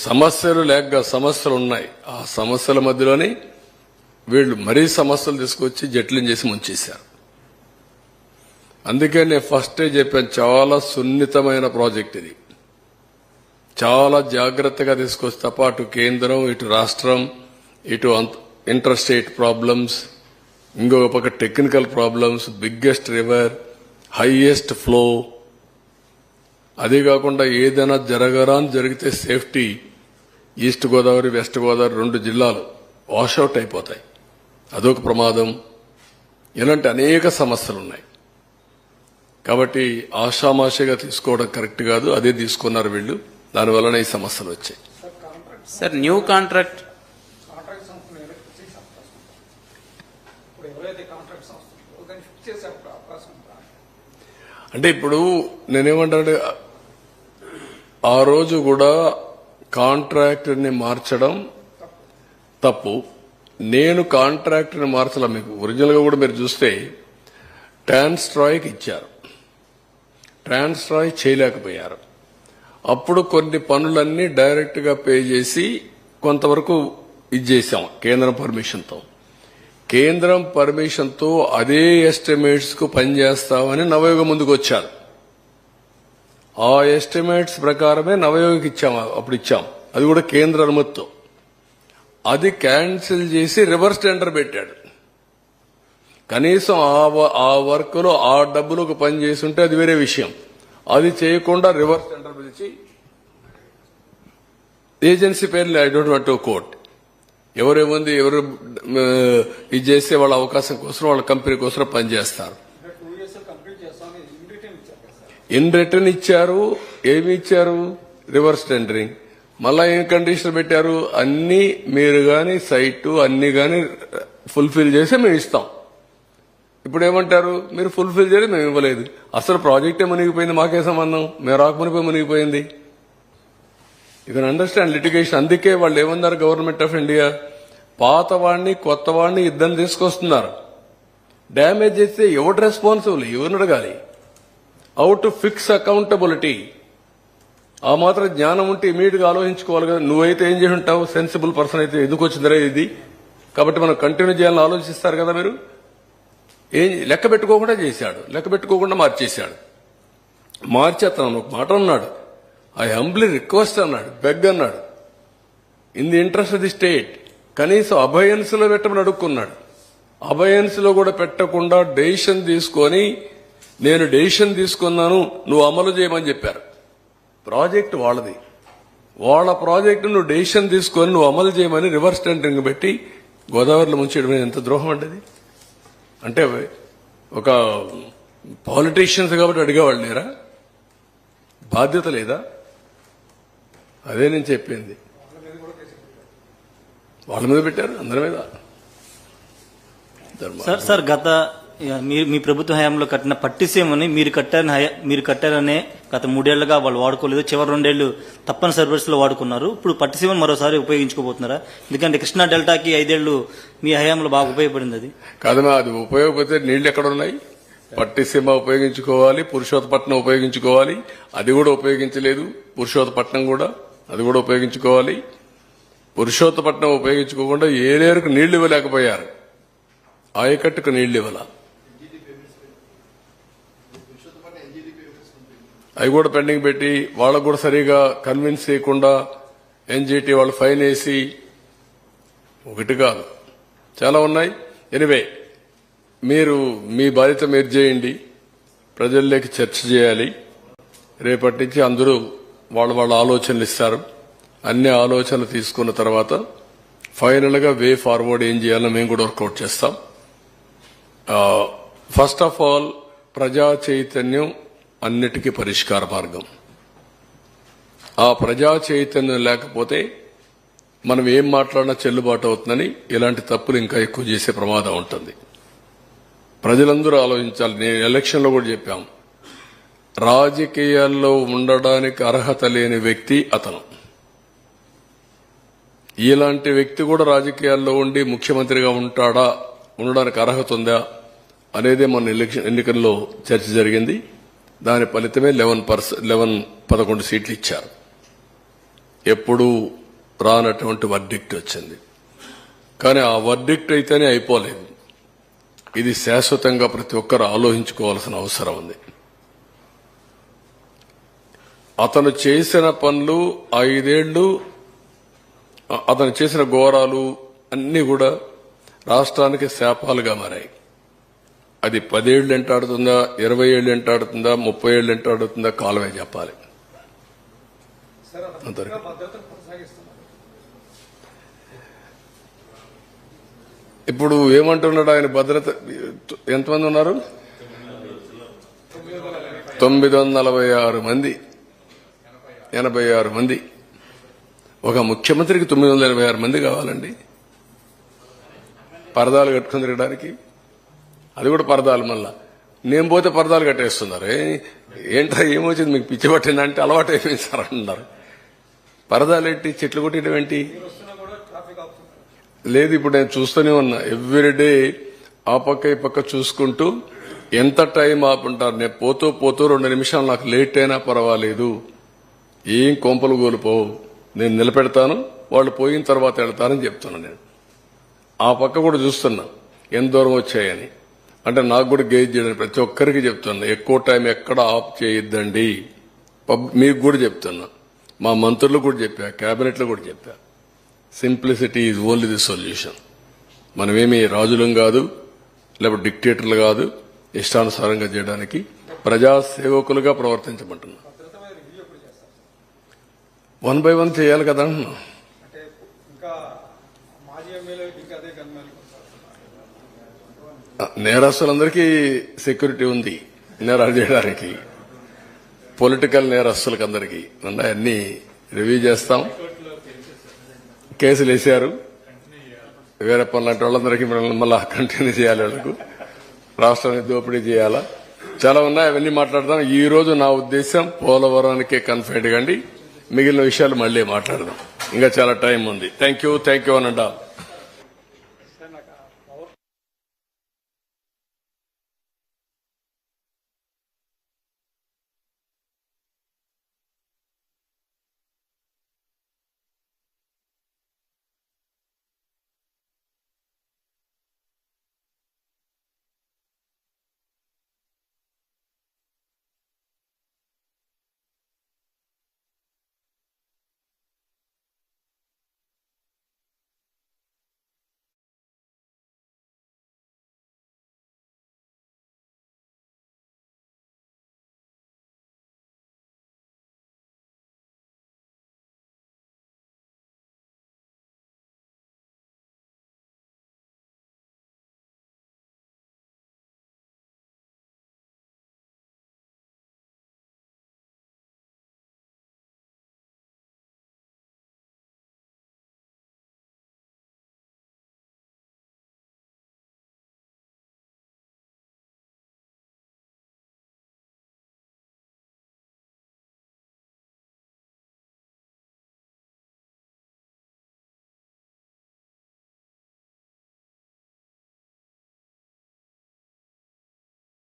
సమస్యలు లేక సమస్యలు ఉన్నాయి. ఆ సమస్యల మధ్యలోనే వీళ్ళు మరీ సమస్యలు తీసుకొచ్చి జట్లం చేసి ముంచేశారు. అందుకే నేను ఫస్టే చెప్పాను, చాలా సున్నితమైన ప్రాజెక్ట్ ఇది. చాలా జాగ్రత్తగా తీసుకొస్తే తప్ప అటు కేంద్రం, ఇటు రాష్ట్రం, ఇటు ఇంటర్ స్టేట్ ప్రాబ్లమ్స్, ఇంకొక పక్క technical problems, biggest river, highest flow, అదే కాకుండా ఏదైనా జరగరాని జరిగితే safety, east Godavari west Godavari 2 జిల్లాలు వాషౌట్ అయిపోతాయి, అదొక ప్రమాదం. ఇలాంటి అనేక సమస్యలు ఉన్నాయి. కాబట్టి ఆషామాషిగా తీసుకోవడం కరెక్ట్ కాదు. అదే తీసుకున్నారు వీళ్ళు, దానివల్లనే ఈ సమస్యలు వచ్చాయి. సార్ న్యూ కాంట్రాక్ట్ అంటే ఇప్పుడు నేనేమంటానంటే ఆ రోజు కూడా కాంట్రాక్టర్ని మార్చడం తప్పు. నేను కాంట్రాక్టర్ని మార్చలా. మీకు ఒరిజినల్ గా కూడా మీరు చూస్తే ట్రాన్స్ట్రాయ్కి ఇచ్చారు, ట్రాన్స్ట్రాయ్ చేయలేకపోయారు. అప్పుడు కొన్ని పనులన్నీ డైరెక్ట్ గా పే చేసి కొంతవరకు ఇచ్చేసాం కేంద్రం పర్మిషన్తో. కేంద్రం పర్మిషన్తో అదే ఎస్టిమేట్స్ కు పనిచేస్తామని నవయోగ ముందుకు వచ్చారు. ఆ ఎస్టిమేట్స్ ప్రకారమే నవయోగకి ఇచ్చాము, అప్పుడు ఇచ్చాం. అది కూడా కేంద్ర అనుమతితో. అది క్యాన్సిల్ చేసి రివర్స్ టెండర్ పెట్టాడు. కనీసం ఆ వర్క్ లో ఆ డబ్బులకు పని చేసి ఉంటే అది వేరే విషయం. అది చేయకుండా రివర్స్ టెండర్ పిలిచి ఏజెన్సీ పేర్లు I don't want to quote, ఎవరేముంది ఎవరు ఇది చేస్తే వాళ్ళ అవకాశం కోసం వాళ్ళ కంపెనీ కోసం పనిచేస్తారు. ఇన్ రిటర్న్ ఇచ్చారు. ఏమి ఇచ్చారు? Reverse tendering. మళ్ళా ఏం కండిషన్ పెట్టారు? అన్ని మీరు గాని సైట్ అన్ని గాని ఫుల్ఫిల్ చేసి మేము ఇస్తాం. ఇప్పుడు ఏమంటారు? మీరు ఫుల్ఫిల్ చేయలేదు, మేము ఇవ్వలేదు. అసలు ప్రాజెక్టే మునిగిపోయింది, మాకే సంబంధం, మేము రాకమునిపోయి మునిగిపోయింది. You can understand litigation. అందుకే వాళ్ళు ఏమన్నారు, గవర్నమెంట్ ఆఫ్ ఇండియా పాత వాడిని కొత్త వాడిని ఇద్దరిని తీసుకొస్తున్నారు. డ్యామేజ్ చేస్తే ఎవరు రెస్పాన్సిబుల్? ఎవరిని అడగాలి? How to fix accountability. ఆ మాత్రం జ్ఞానం ఉంటే ఇమీడియట్ గా ఆలోచించుకోవాలి కదా. నువ్వైతే ఏం చేసి ఉంటావు? సెన్సిబుల్ పర్సన్ అయితే ఎందుకు వచ్చిందిరా ఇది, కాబట్టి మనం కంటిన్యూ చేయాలని ఆలోచిస్తారు కదా మీరు. ఏం లెక్క పెట్టుకోకుండా చేశాడు, లెక్క పెట్టుకోకుండా మార్చేశాడు. మార్చేస్తాను ఒక మాట అన్నాడు, ఐ హంబ్లీ రిక్వెస్ట్ అన్నాడు, బెగ్ అన్నాడు, in the interest of the state. కనీసం అభయన్స్ లో పెట్టమని అడుక్కున్నాడు. అభయన్స్ లో కూడా పెట్టకుండా డెసిషన్ తీసుకొని నేను డెసిషన్ తీసుకున్నాను నువ్వు అమలు చేయమని చెప్పారు. ప్రాజెక్టు వాళ్ళది, వాళ్ళ ప్రాజెక్టు నువ్వు డెసిషన్ తీసుకొని నువ్వు అమలు చేయమని రివర్స్ టెండరింగ్ పెట్టి గోదావరిలో ముంచేయడం ఎంత ద్రోహం అంటది. అంటే ఒక పాలిటీషియన్స్ కాబట్టి అడిగేవాళ్ళు లేరా? బాధ్యత లేదా? అదే నేను చెప్పింది. వాళ్ళ మీద పెట్టారు, అందరి మీద. సార్ గత మీ ప్రభుత్వ హయాంలో కట్టిన పట్టిసీమని మీరు కట్టారనే గత 3 ఏళ్లుగా వాళ్ళు వాడుకోలేదు. చివరి 2 ఏళ్లు తప్పని సర్వీస్ లో వాడుకున్నారు. ఇప్పుడు పట్టిసీమను మరోసారి ఉపయోగించుకోబోతున్నారా? ఎందుకంటే కృష్ణా డెల్టాకి 5 ఏళ్లు మీ హయాంలో బాగా ఉపయోగపడింది. అది కాదమ్మా, అది ఉపయోగపడితే నీళ్లు ఎక్కడ ఉన్నాయి? పట్టిసీమ ఉపయోగించుకోవాలి, పురుషోత్తపట్నం ఉపయోగించుకోవాలి, అది కూడా ఉపయోగించలేదు. పురుషోత్తపట్నం కూడా అది కూడా ఉపయోగించుకోవాలి. పురుషోత్తపట్నం ఉపయోగించుకోకుండా ఏలేరుకు నీళ్లు ఇవ్వలేకపోయారు, ఆయకట్టుకు నీళ్లు ఇవ్వాల. అవి కూడా పెండింగ్ పెట్టి వాళ్ళకు కూడా సరిగా కన్విన్స్ చేయకుండా ఎన్జిటి వాళ్ళు ఫైన్ వేసి ఒకటి కాదు చాలా ఉన్నాయి. ఎనివే మీరు మీ బాధ్యత మీరు చేయండి, ప్రజల్లోకి చర్చ చేయాలి. రేపటి నుంచి అందరూ వాళ్ళ ఆలోచనలు ఇస్తారు. అన్ని ఆలోచనలు తీసుకున్న తర్వాత ఫైనల్ గా వే ఫార్వర్డ్ ఏం చేయాలో మేము కూడా వర్కౌట్ చేస్తాం. ఫస్ట్ ఆఫ్ ఆల్ ప్రజా చైతన్యం అన్నిటికీ పరిష్కార మార్గం. ఆ ప్రజా చైతన్యం లేకపోతే మనం ఏం మాట్లాడినా చెల్లుబాటు అవుతుందని ఇలాంటి తప్పులు ఇంకా ఎక్కువ చేసే ప్రమాదం ఉంటుంది. ప్రజలందరూ ఆలోచించాలి. నేను ఎలక్షన్లో కూడా చెప్పాం, రాజకీయాల్లో ఉండడానికి అర్హత లేని వ్యక్తి అతను. ఇలాంటి వ్యక్తి కూడా రాజకీయాల్లో ఉండి ముఖ్యమంత్రిగా ఉండడానికి అర్హత ఉందా అనేదే మన ఎన్నికల్లో చర్చ జరిగింది. దాని ఫలితమే 11 సీట్లు ఇచ్చారు. ఎప్పుడూ రానటువంటి వర్డిక్ట్ వచ్చింది. కానీ ఆ వర్డిక్ట్ అయితేనే అయిపోలేదు. ఇది శాశ్వతంగా ప్రతి ఒక్కరు ఆలోచించుకోవాల్సిన అవసరం ఉంది. అతను చేసిన పనులు 5 ఏళ్లు, అతను చేసిన ఘోరాలు అన్ని కూడా రాష్ట్రానికి శాపాలుగా మారాయి. అది 10 ఏళ్లు ఎంటాడుతుందా, 20 ఏళ్లు ఎంటాడుతుందా, 30 ఏళ్లు ఎంటాడుతుందా కాలమే చెప్పాలి. ఇప్పుడు ఏమంటున్నాడు ఆయన? భద్రత ఎంతమంది ఉన్నారు? 946 మంది, 86 మంది. ఒక ముఖ్యమంత్రికి 986 మంది కావాలండి పరదాలు కట్టుకుని తిరగడానికి. అది కూడా పరదాలు. మళ్ళా నేను పోతే పరదాలు కట్టేస్తున్నారు. ఏంట్రా ఏమొచ్చింది మీకు, పిచ్చి పట్టిందంటే అలవాటు అయిపోయింది సార్ అంటున్నారు. పరదాలు ఏంటి, చెట్లు కొట్టడం ఏంటి? లేదు, ఇప్పుడు నేను చూస్తూనే ఉన్నా. ఎవ్రీడే ఆ పక్క ఈ పక్క చూసుకుంటూ ఎంత టైం ఆపుంటారు. నేను పోతూ 2 నిమిషాలు నాకు లేట్ అయినా పర్వాలేదు, ఏం కొంపలు కోల్పోవు, నేను నిలబెడతాను, వాళ్ళు పోయిన తర్వాత వెళ్తానని చెప్తున్నా. నేను ఆ పక్క కూడా చూస్తున్నా ఎంత దూరం వచ్చాయని. అంటే నాకు కూడా గేజ్ చేయడానికి ప్రతి ఒక్కరికి చెప్తున్నా, ఎక్కువ టైం ఎక్కడ ఆఫ్ చేయొద్దండి. మీకు కూడా చెప్తున్నా, మా మంత్రులు కూడా చెప్పా, కేబినెట్లో కూడా చెప్పా. Simplicity is only the solution. మనమేమి రాజులం కాదు, లేకపోతే డిక్టేటర్లు కాదు. ఇష్టానుసారంగా చేయడానికి ప్రజాసేవకులుగా ప్రవర్తించమంటున్నా. 1 by 1 చేయాలి కదా. నేరస్తులందరికీ సెక్యూరిటీ ఉంది నేరాలు చేయడానికి. పొలిటికల్ నేరస్తులకు అందరికీ ఉన్నాయి. అన్ని రివ్యూ చేస్తాం. కేసులు వేశారు. వేరే పనులంటే వాళ్ళందరికీ మళ్ళా కంటిన్యూ చేయాలి. వాళ్ళకు రాష్ట్రాన్ని దోపిడీ చేయాలా, చాలా ఉన్నాయి. అవన్నీ మాట్లాడదాం. ఈ రోజు నా ఉద్దేశం పోలవరానికే కన్ఫైన్డ్ కండి. మిగిలిన విషయాలు మళ్లీ మాట్లాడదాం. ఇంకా చాలా టైం ఉంది. Thank you అనండా.